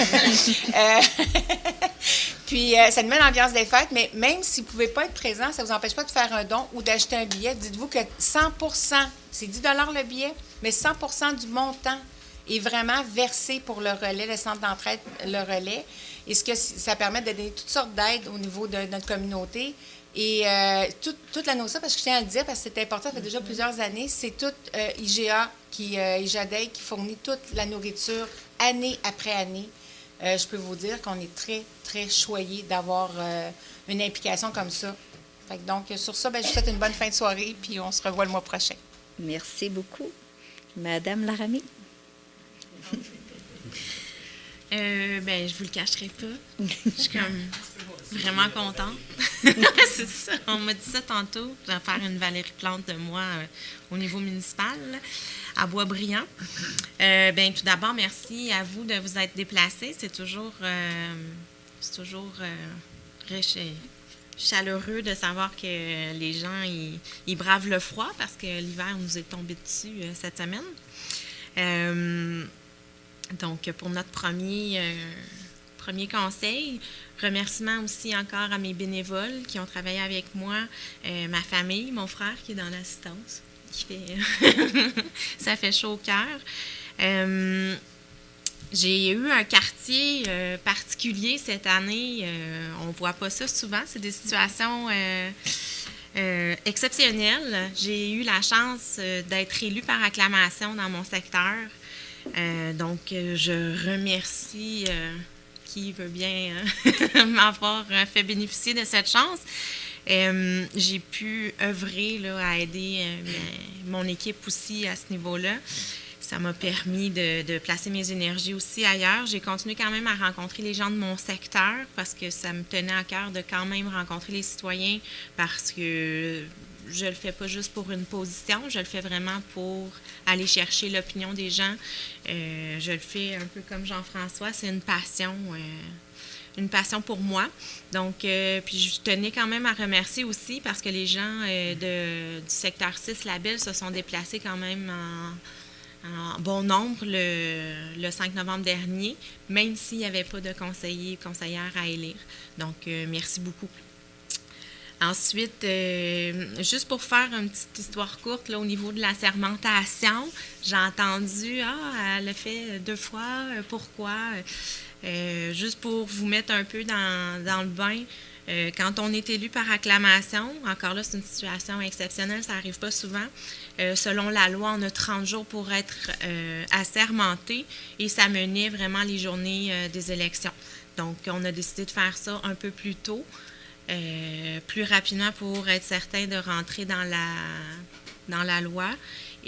Puis, ça nous met l'ambiance des fêtes, mais même si vous ne pouvez pas être présent, ça ne vous empêche pas de faire un don ou d'acheter un billet. Dites-vous que 100%, c'est 10 $ le billet, mais 100% du montant est vraiment versé pour le relais, le centre d'entraide, le relais. Et ça permet de donner toutes sortes d'aides au niveau de notre communauté. Et toute la nourriture, parce que je tiens à le dire, parce que c'est important, ça fait déjà plusieurs années, c'est tout IGA, IGADEI, qui fournit toute la nourriture année après année. Je peux vous dire qu'on est très, très choyés d'avoir une implication comme ça. Fait que donc, sur ça, je vous souhaite une bonne fin de soirée, puis on se revoit le mois prochain. Merci beaucoup. Madame Laramie? Je vous le cacherai pas. Je suis comme vraiment contente. C'est ça. On m'a dit ça tantôt. Je vais faire une Valérie Plante de moi au niveau municipal, à Boisbriand. Tout d'abord, merci à vous de vous être déplacés. C'est toujours riche et chaleureux de savoir que les gens ils bravent le froid parce que l'hiver nous est tombé dessus cette semaine. Donc, pour notre premier conseil, remerciement aussi encore à mes bénévoles qui ont travaillé avec moi, ma famille, mon frère qui est dans l'assistance, ça fait chaud au cœur. J'ai eu un quartier particulier cette année. On ne voit pas ça souvent. C'est des situations exceptionnelles. J'ai eu la chance d'être élue par acclamation dans mon secteur. Donc, je remercie qui veut bien m'avoir fait bénéficier de cette chance. J'ai pu œuvrer là, à aider mon équipe aussi à ce niveau-là. Ça m'a permis de placer mes énergies aussi ailleurs. J'ai continué quand même à rencontrer les gens de mon secteur parce que ça me tenait à cœur de quand même rencontrer les citoyens parce que je le fais pas juste pour une position, je le fais vraiment pour aller chercher l'opinion des gens. Je le fais un peu comme Jean-François, c'est une passion pour moi. Donc, puis je tenais quand même à remercier aussi parce que les gens du secteur 6 Labelle se sont déplacés quand même en bon nombre le 5 novembre dernier, même s'il n'y avait pas de conseillers et conseillères à élire. Donc, merci beaucoup. Ensuite, juste pour faire une petite histoire courte, là, au niveau de la sermentation, j'ai entendu « elle l'a fait 2 fois, pourquoi? » Juste pour vous mettre un peu dans le bain, quand on est élu par acclamation, encore là, c'est une situation exceptionnelle, ça n'arrive pas souvent. Selon la loi, on a 30 jours pour être assermenté et ça menait vraiment les journées des élections. Donc, on a décidé de faire ça un peu plus tôt, plus rapidement pour être certain de rentrer dans la loi.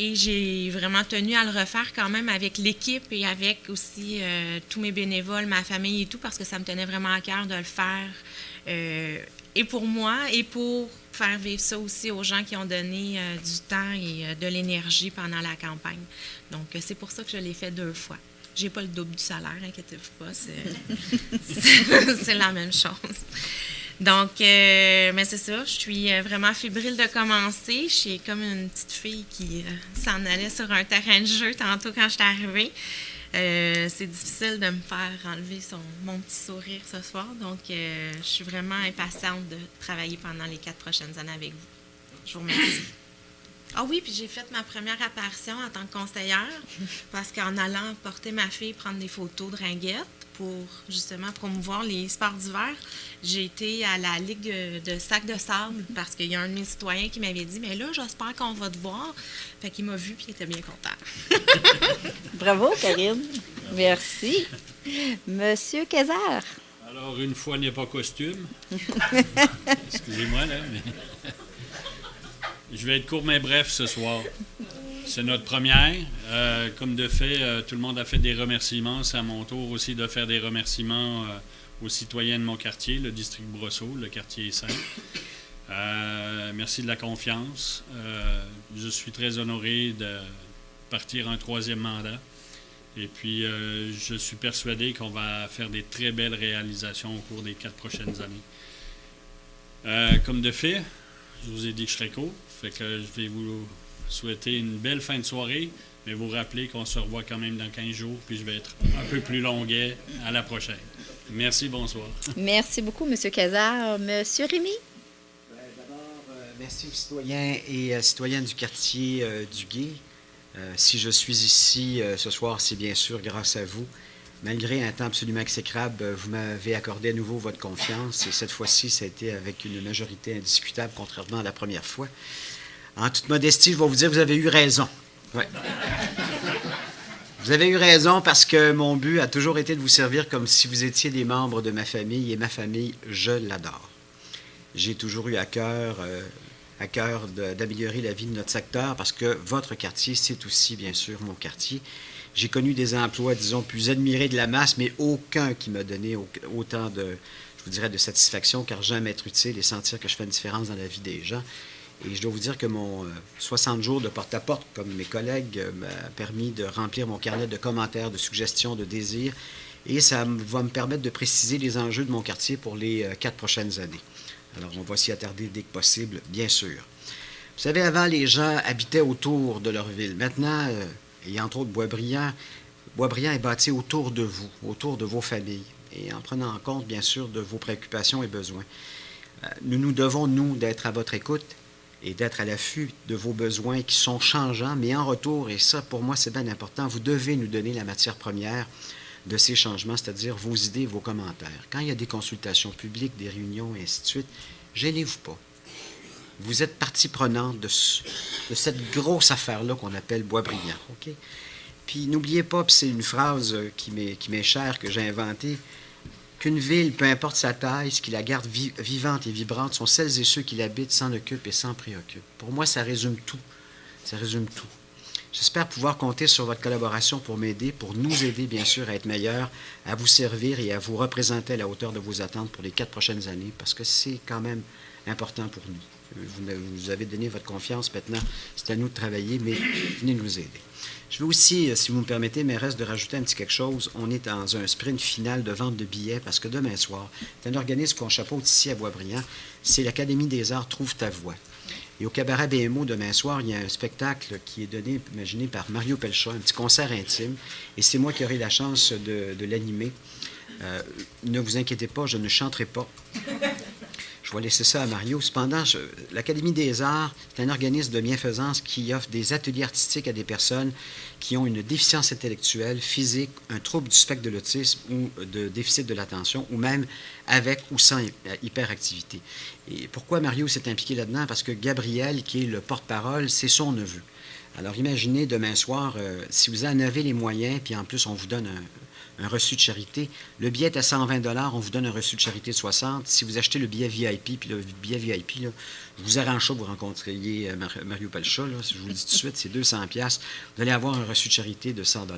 Et j'ai vraiment tenu à le refaire quand même avec l'équipe et avec aussi tous mes bénévoles, ma famille et tout, parce que ça me tenait vraiment à cœur de le faire et pour moi et pour faire vivre ça aussi aux gens qui ont donné du temps et de l'énergie pendant la campagne. Donc, c'est pour ça que je l'ai fait 2 fois. J'ai pas le double du salaire, inquiétez-vous pas, c'est la même chose. Donc, mais c'est ça, je suis vraiment fébrile de commencer. Je suis comme une petite fille qui s'en allait sur un terrain de jeu tantôt quand je suis arrivée. C'est difficile de me faire enlever mon petit sourire ce soir. Donc, je suis vraiment impatiente de travailler pendant les 4 prochaines années avec vous. Je vous remercie. Ah oui, puis j'ai fait ma première apparition en tant que conseillère parce qu'en allant porter ma fille prendre des photos de ringuettes pour justement promouvoir les sports d'hiver, j'ai été à la Ligue de sac de sable parce qu'il y a un de mes citoyens qui m'avait dit « Mais là, j'espère qu'on va te voir. » Fait qu'il m'a vu puis il était bien content. Bravo, Karine. Merci. Monsieur Kayser. Alors, une fois n'est pas costume. Excusez-moi, là, mais... Je vais être court mais bref ce soir. C'est notre première. Comme de fait, tout le monde a fait des remerciements. C'est à mon tour aussi de faire des remerciements aux citoyens de mon quartier, le district Brosseau, le quartier 5. Merci de la confiance. Je suis très honoré de partir un 3e mandat. Et puis, je suis persuadé qu'on va faire des très belles réalisations au cours des 4 prochaines années. Comme de fait, je vous ai dit que je serais court. Fait que je vais vous souhaiter une belle fin de soirée, mais vous rappeler qu'on se revoit quand même dans 15 jours, puis je vais être un peu plus longuet à la prochaine. Merci, bonsoir. Merci beaucoup, M. Kayser. M. Rémy? D'abord, merci aux citoyens et citoyennes du quartier du Gué. Si je suis ici ce soir, c'est bien sûr grâce à vous. Malgré un temps absolument exécrable, vous m'avez accordé à nouveau votre confiance et cette fois-ci, ça a été avec une majorité indiscutable, contrairement à la première fois. En toute modestie, je vais vous dire, vous avez eu raison. Ouais. Vous avez eu raison parce que mon but a toujours été de vous servir comme si vous étiez des membres de ma famille et ma famille, je l'adore. J'ai toujours eu à cœur d'améliorer la vie de notre secteur parce que votre quartier, c'est aussi, bien sûr, mon quartier. J'ai connu des emplois, disons, plus admirés de la masse, mais aucun qui m'a donné autant de, je vous dirais, de satisfaction, car j'aime être utile et sentir que je fais une différence dans la vie des gens. Et je dois vous dire que mon 60 jours de porte-à-porte, comme mes collègues, m'a permis de remplir mon carnet de commentaires, de suggestions, de désirs, et ça va me permettre de préciser les enjeux de mon quartier pour les 4 prochaines années. Alors, on va s'y attarder dès que possible, bien sûr. Vous savez, avant, les gens habitaient autour de leur ville. Maintenant, et entre autres Boisbriand est bâti autour de vous, autour de vos familles, et en prenant en compte, bien sûr, de vos préoccupations et besoins. Nous devons, d'être à votre écoute et d'être à l'affût de vos besoins qui sont changeants, mais en retour, et ça, pour moi, c'est bien important, vous devez nous donner la matière première de ces changements, c'est-à-dire vos idées, vos commentaires. Quand il y a des consultations publiques, des réunions, et ainsi de suite, gênez-vous pas. Vous êtes partie prenante de cette grosse affaire-là qu'on appelle Boisbriand, OK? Puis n'oubliez pas, puis c'est une phrase qui m'est chère, que j'ai inventée, qu'une ville, peu importe sa taille, ce qui la garde vivante et vibrante sont celles et ceux qui l'habitent, s'en occupent et s'en préoccupent. Pour moi, ça résume tout. Ça résume tout. J'espère pouvoir compter sur votre collaboration pour m'aider, pour nous aider, bien sûr, à être meilleurs, à vous servir et à vous représenter à la hauteur de vos attentes pour les 4 prochaines années, parce que c'est quand même important pour nous. Vous avez donné votre confiance, maintenant, c'est à nous de travailler, mais venez nous aider. Je veux aussi, si vous me permettez, mais reste de rajouter un petit quelque chose. On est dans un sprint final de vente de billets, parce que demain soir, c'est un organisme qu'on chapeaute ici à Boisbriand, c'est l'Académie des arts Trouve ta voix. Et au Cabaret BMO, demain soir, il y a un spectacle qui est donné, imaginé par Mario Pelcha, un petit concert intime. Et c'est moi qui aurai la chance de l'animer. Ne vous inquiétez pas, je ne chanterai pas. Je vais laisser ça à Mario. Cependant, l'Académie des arts, c'est un organisme de bienfaisance qui offre des ateliers artistiques à des personnes qui ont une déficience intellectuelle, physique, un trouble du spectre de l'autisme ou de déficit de l'attention, ou même avec ou sans hyperactivité. Et pourquoi Mario s'est impliqué là-dedans? Parce que Gabriel, qui est le porte-parole, c'est son neveu. Alors imaginez demain soir, si vous en avez les moyens, puis en plus on vous donne un reçu de charité. Le billet est à 120 $, on vous donne un reçu de charité de 60. Si vous achetez le billet VIP, puis le billet VIP, là, je vous arrange ça, vous rencontriez Mario Pelcha, là, si je vous le dis tout de suite, c'est 200 $. Vous allez avoir un reçu de charité de 100 $.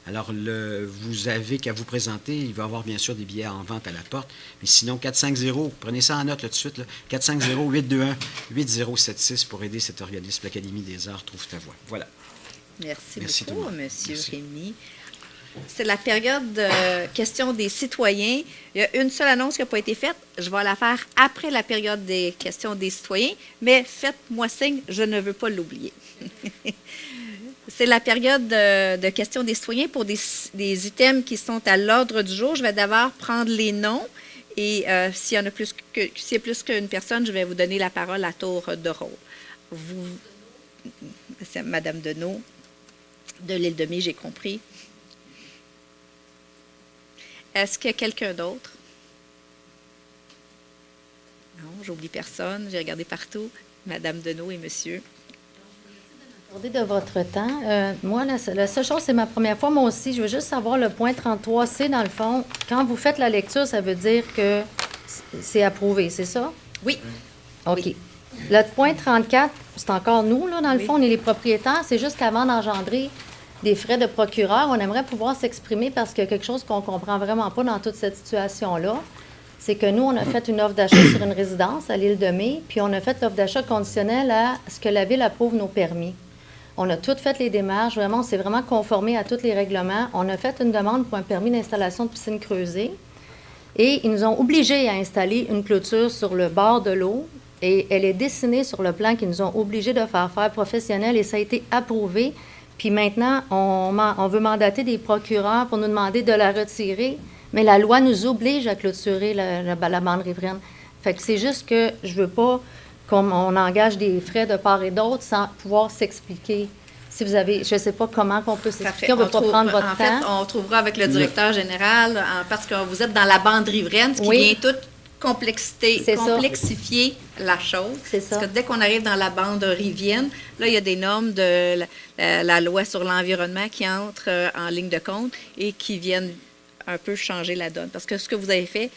Alors, vous avez qu'à vous présenter. Il va y avoir bien sûr des billets en vente à la porte. Mais sinon, 450, prenez ça en note là, tout de suite, 450-821-8076 pour aider cet organisme, l'Académie des arts Trouve ta voix. Voilà. Merci beaucoup, M. Rémy. C'est la période de questions des citoyens. Il y a une seule annonce qui n'a pas été faite. Je vais la faire après la période des questions des citoyens, mais faites-moi signe, je ne veux pas l'oublier. C'est la période de questions des citoyens pour des items qui sont à l'ordre du jour. Je vais d'abord prendre les noms et s'il y a plus qu'une personne, je vais vous donner la parole à tour de rôle. C'est Mme Deneau de l'île de Mai, j'ai compris. Est-ce qu'il y a quelqu'un d'autre? Non, j'oublie personne. J'ai regardé partout. Madame Deneau et monsieur. Merci de votre temps. Moi, la seule chose, c'est ma première fois. Moi aussi, je veux juste savoir le point 33C, dans le fond. Quand vous faites la lecture, ça veut dire que c'est approuvé, c'est ça? Oui. OK. Oui. Le point 34, c'est encore nous, là, dans le fond, on est les propriétaires. C'est juste qu'avant d'engendrer des frais de procureur, on aimerait pouvoir s'exprimer parce qu'il y a quelque chose qu'on ne comprend vraiment pas dans toute cette situation-là. C'est que nous, on a fait une offre d'achat sur une résidence à l'île de Mai, puis on a fait l'offre d'achat conditionnelle à ce que la Ville approuve nos permis. On a toutes fait les démarches, vraiment, on s'est vraiment conformé à tous les règlements. On a fait une demande pour un permis d'installation de piscine creusée et ils nous ont obligés à installer une clôture sur le bord de l'eau et elle est dessinée sur le plan qu'ils nous ont obligés de faire professionnel et ça a été approuvé. Puis maintenant, on veut mandater des procureurs pour nous demander de la retirer, mais la loi nous oblige à clôturer la bande riveraine. Fait que c'est juste que je veux pas qu'on engage des frais de part et d'autre sans pouvoir s'expliquer. Si vous avez, je ne sais pas comment qu'on peut s'expliquer, on ne veut pas prendre votre temps. En fait, on trouvera avec le directeur général, parce que vous êtes dans la bande riveraine, ce qui vient tout complexifier la chose. Parce que dès qu'on arrive dans la bande rivienne, là, il y a des normes de la loi sur l'environnement qui entrent en ligne de compte et qui viennent un peu changer la donne. Parce que ce que vous avez fait,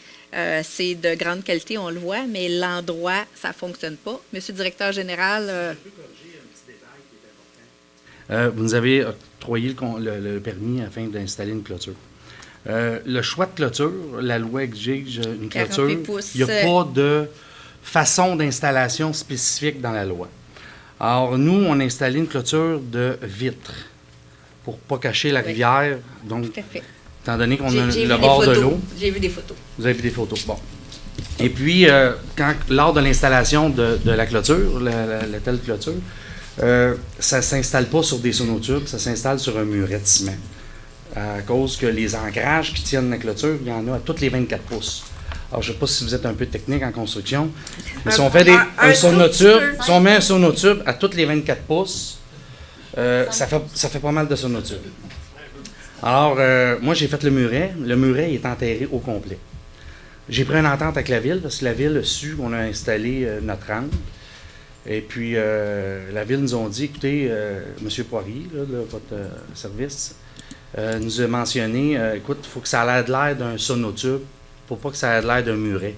c'est de grande qualité, on le voit, mais l'endroit, ça ne fonctionne pas. Monsieur le directeur général... Je peux corriger un petit détail qui est important. Vous nous avez octroyé le permis afin d'installer une clôture. Le choix de clôture, la loi exige une clôture. Il n'y a pas de façon d'installation spécifique dans la loi. Alors, nous, on a installé une clôture de vitre pour ne pas cacher la rivière. Donc, tout à fait. Étant donné qu'on a le bord de l'eau. J'ai vu des photos. Vous avez vu des photos. Bon. Et puis, lors de l'installation de la clôture, la telle clôture, ça ne s'installe pas sur des sonotubes, ça s'installe sur un muret de ciment. À cause que les ancrages qui tiennent la clôture, il y en a à toutes les 24 pouces. Alors, je ne sais pas si vous êtes un peu technique en construction, mais si on fait un sonotube, si on met un sonotube à toutes les 24 pouces, ça fait pas mal de sonotubes. Alors, moi, j'ai fait le muret. Le muret est enterré au complet. J'ai pris une entente avec la Ville, parce que la Ville a su qu'on a installé notre rampe. Et puis, la Ville nous a dit, écoutez, M. Poirier, là, de votre service, nous a mentionné, écoute, il faut que ça ait l'air d'un sonotube pour pas que ça ait l'air d'un muret.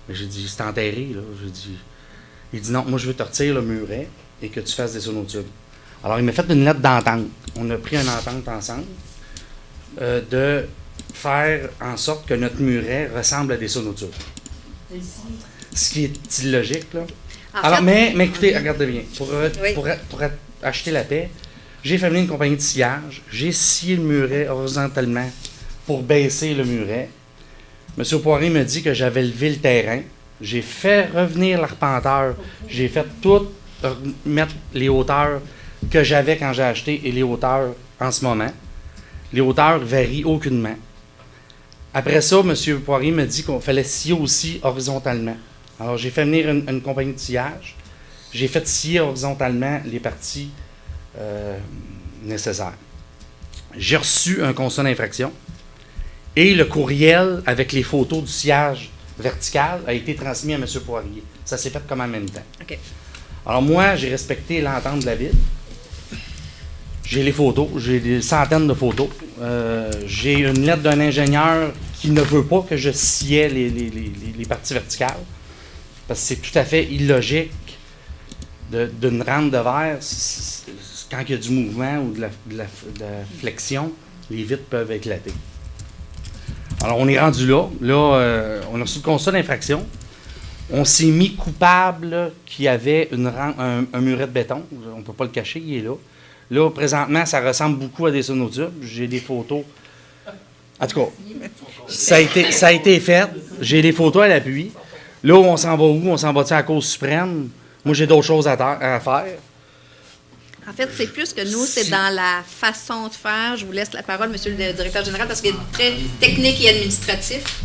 Mais j'ai dit, c'est enterré, là. Il dit, non, moi, je veux te retirer le muret et que tu fasses des sonotubes. Alors, il m'a fait une lettre d'entente. On a pris une entente ensemble de faire en sorte que notre muret ressemble à des sonotubes. Ce qui est illogique, là. Alors, mais écoutez, regardez bien. Pour acheter la paix, j'ai fait venir une compagnie de sciage. J'ai scié le muret horizontalement pour baisser le muret. M. Poirier me dit que j'avais levé le terrain. J'ai fait revenir l'arpenteur. J'ai fait tout mettre les hauteurs que j'avais quand j'ai acheté et les hauteurs en ce moment. Les hauteurs varient aucunement. Après ça, M. Poirier me dit qu'il fallait scier aussi horizontalement. Alors, j'ai fait venir une compagnie de sciage. J'ai fait scier horizontalement les parties nécessaires. J'ai reçu un constat d'infraction et le courriel avec les photos du sciage vertical a été transmis à M. Poirier. Ça s'est fait comme en même temps. OK. Alors, moi, j'ai respecté l'entente de la ville. J'ai les photos, j'ai des centaines de photos. J'ai une lettre d'un ingénieur qui ne veut pas que je sciais les parties verticales. Parce que c'est tout à fait illogique d'une rampe de verre, quand il y a du mouvement ou de la flexion, les vitres peuvent éclater. Alors, on est rendu là. Là, on a reçu le constat d'infraction. On s'est mis coupable qu'il y avait un muret de béton. On ne peut pas le cacher, il est là. Là, présentement, ça ressemble beaucoup à des sonotubes. J'ai des photos. En tout cas, ça a été fait. J'ai des photos à l'appui. Là, on s'en va où? On s'en va-tu à la Cour suprême? Moi, j'ai d'autres choses à faire. En fait, c'est plus que nous, c'est dans la façon de faire. Je vous laisse la parole, monsieur le directeur général, parce qu'il est très technique et administratif.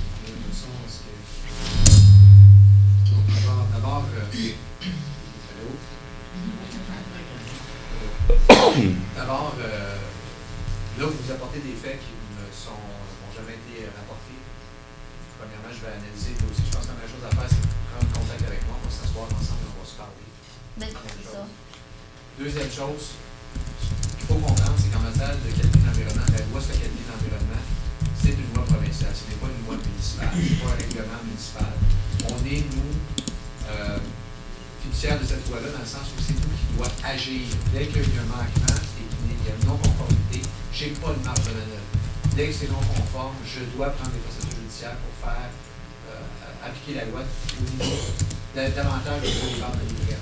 D'abord, là, vous apportez des faits qui n'ont jamais été rapportés. Premièrement, je vais analyser le dossier. Je pense que la meilleure chose à faire, c'est de prendre contact avec moi, on va s'asseoir ensemble et on va se parler. Deuxième chose, ce qu'il faut comprendre, c'est qu'en matière de qualité de l'environnement, la loi sur la qualité de l'environnement, c'est une loi provinciale, ce n'est pas une loi municipale, ce n'est pas un règlement municipal. On est, nous, fiduciaires de cette loi-là, dans le sens où c'est nous qui doit agir. Dès qu'il y a un manquement et qu'il y a une non-conformité, je n'ai pas de marge de manœuvre. Dès que c'est non conforme, je dois prendre des procédures judiciaires pour faire appliquer la loi au niveau davantage au niveau des bandes de livraison.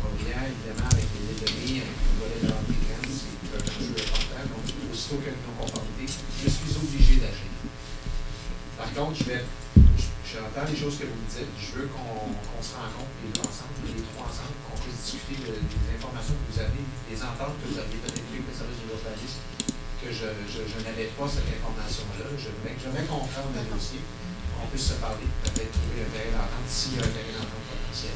On revient évidemment avec les données, avec le volet de bandes de livraison, c'est un enjeu important. Donc, aussitôt qu'il y a une non-conformité, je suis obligé d'agir. Par contre, j'entends les choses que vous me dites. Je veux qu'on se rencontre les deux ensemble, les trois ensemble, qu'on puisse discuter des informations que vous avez, des ententes que vous aviez peut-être eues avec le service de l'urbanisme, que je n'avais pas cette information-là. Je vais comprendre le dossier, qu'on puisse se parler, peut-être trouver un terrain d'entente s'il y a un terrain d'entente potentiel.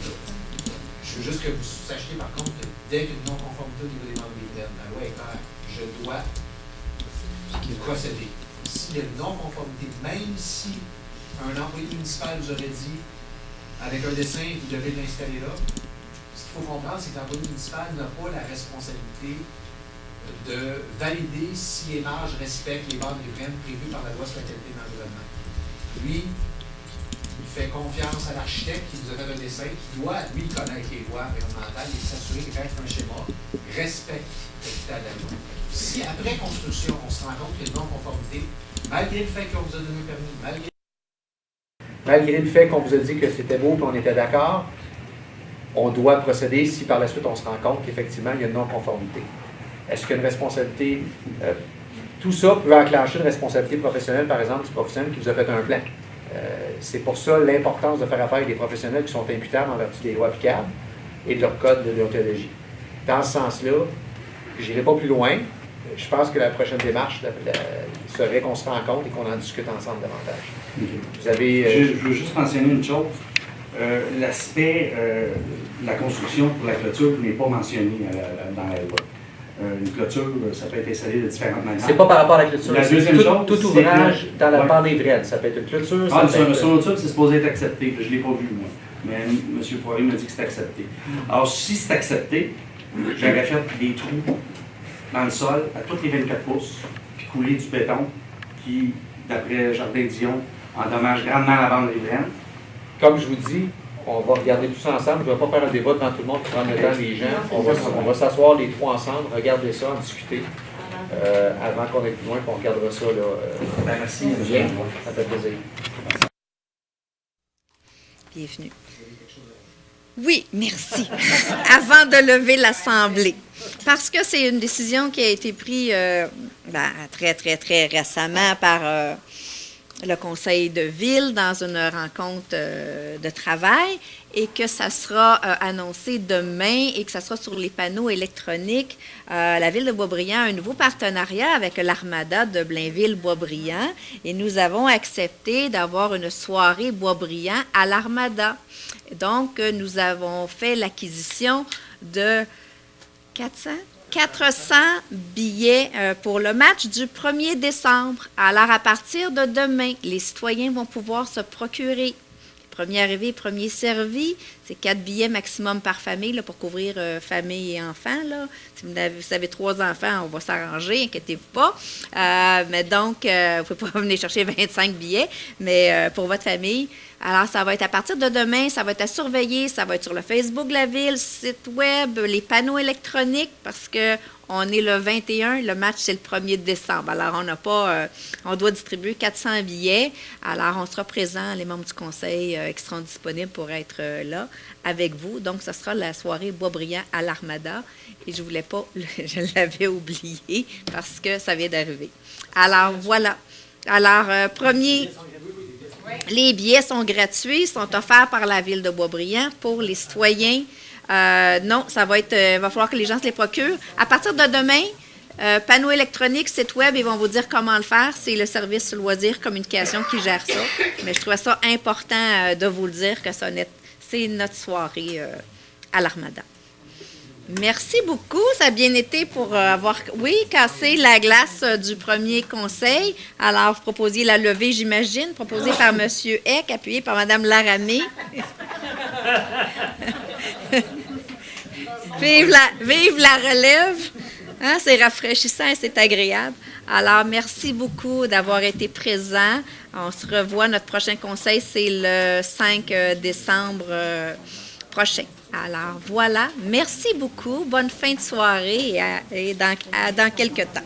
Je veux juste que vous sachiez par contre que dès qu'il y a une non-conformité au niveau des membres des la loi est claire, je dois procéder. S'il y a une non-conformité, même si un employé municipal vous aurait dit, avec un dessin, vous devez l'installer là, ce qu'il faut comprendre, c'est que l'employé municipal n'a pas la responsabilité de valider si les marges respectent les bandes riveraines prévues par la loi sur la qualité de l'environnement. Lui, il fait confiance à l'architecte qui vous a fait un dessin, qui doit, lui, connaître les lois environnementales et s'assurer que quand il fait un schéma, respecte l'état de la loi. Si après construction, on se rend compte qu'il y a une non-conformité, malgré le fait qu'on vous a donné le permis, malgré le fait qu'on vous a dit que c'était beau et qu'on était d'accord, on doit procéder si par la suite on se rend compte qu'effectivement il y a une non-conformité. Est-ce qu'il y a une responsabilité? Tout ça peut enclencher une responsabilité professionnelle, par exemple, du professionnel qui vous a fait un plan. C'est pour ça l'importance de faire affaire avec des professionnels qui sont imputables en vertu des lois applicables et de leur code de déontologie. Dans ce sens-là, je n'irai pas plus loin. Je pense que la prochaine démarche serait qu'on se rencontre et qu'on en discute ensemble davantage. Vous avez, Je veux juste mentionner une chose. L'aspect de la construction pour la clôture n'est pas mentionné dans la loi. Une clôture, ça peut être installé de différentes manières. C'est pas par rapport à la clôture. La deuxième chose, tout ouvrage dans la bande riveraine. Ça peut être une clôture. Ah, une clôture, c'est supposé être accepté. Je ne l'ai pas vu, moi. Mais M. Poirier m'a dit que c'est accepté. Alors, si c'est accepté, j'aurais fait des trous dans le sol à toutes les 24 pouces, puis couler du béton qui, d'après Jardin Dion, endommage grandement la bande des graines. Comme je vous dis, on va regarder tout ça ensemble. Je ne vais pas faire un débat devant tout le monde pour prendre le temps des gens. On va s'asseoir les trois ensemble, regarder ça, en discuter avant qu'on aille plus loin, puis on regardera ça. Là, merci. Bien, ça fait plaisir. Bienvenue. Oui, merci. Avant de lever l'Assemblée. Parce que c'est une décision qui a été prise très, très, très récemment par le conseil de ville dans une rencontre de travail et que ça sera annoncé demain et que ça sera sur les panneaux électroniques. La ville de Boisbriand a un nouveau partenariat avec l'Armada de Blainville-Boisbriand et nous avons accepté d'avoir une soirée Boisbriand à l'Armada. Donc, nous avons fait l'acquisition de 400 billets pour le match du 1er décembre. Alors, à partir de demain, les citoyens vont pouvoir se procurer. Premier arrivé, premier servi. C'est 4 billets maximum par famille là, pour couvrir famille et enfants. Là. Si vous avez 3 enfants, on va s'arranger, inquiétez-vous pas. Mais donc, vous ne pouvez pas venir chercher 25 billets, mais pour votre famille. Alors, ça va être à partir de demain, ça va être à surveiller, ça va être sur le Facebook de la ville, site web, les panneaux électroniques, parce qu'on est le 21, le match, c'est le 1er décembre. Alors, on doit distribuer 400 billets. Alors, on sera présents, les membres du conseil qui seront disponibles pour être là avec vous. Donc, ce sera la soirée Boisbriand à l'Armada. Et je voulais pas, je l'avais oublié parce que ça vient d'arriver. Alors, voilà. Alors, les billets sont gratuits, sont offerts par la ville de Boisbriand pour les citoyens. Non, ça va falloir que les gens se les procurent. À partir de demain, panneaux électroniques, site web, ils vont vous dire comment le faire. C'est le service loisirs communication qui gère ça. Mais je trouvais ça important de vous le dire que c'est notre soirée à l'Armada. Merci beaucoup. Ça a bien été pour avoir, cassé la glace du premier conseil. Alors, vous proposiez la levée, j'imagine, proposée par M. Eck, appuyée par Mme Laramé. Vive la relève. Hein, c'est rafraîchissant et c'est agréable. Alors, merci beaucoup d'avoir été présent. On se revoit. Notre prochain conseil, c'est le 5 décembre prochain. Alors, voilà. Merci beaucoup. Bonne fin de soirée et dans quelques temps.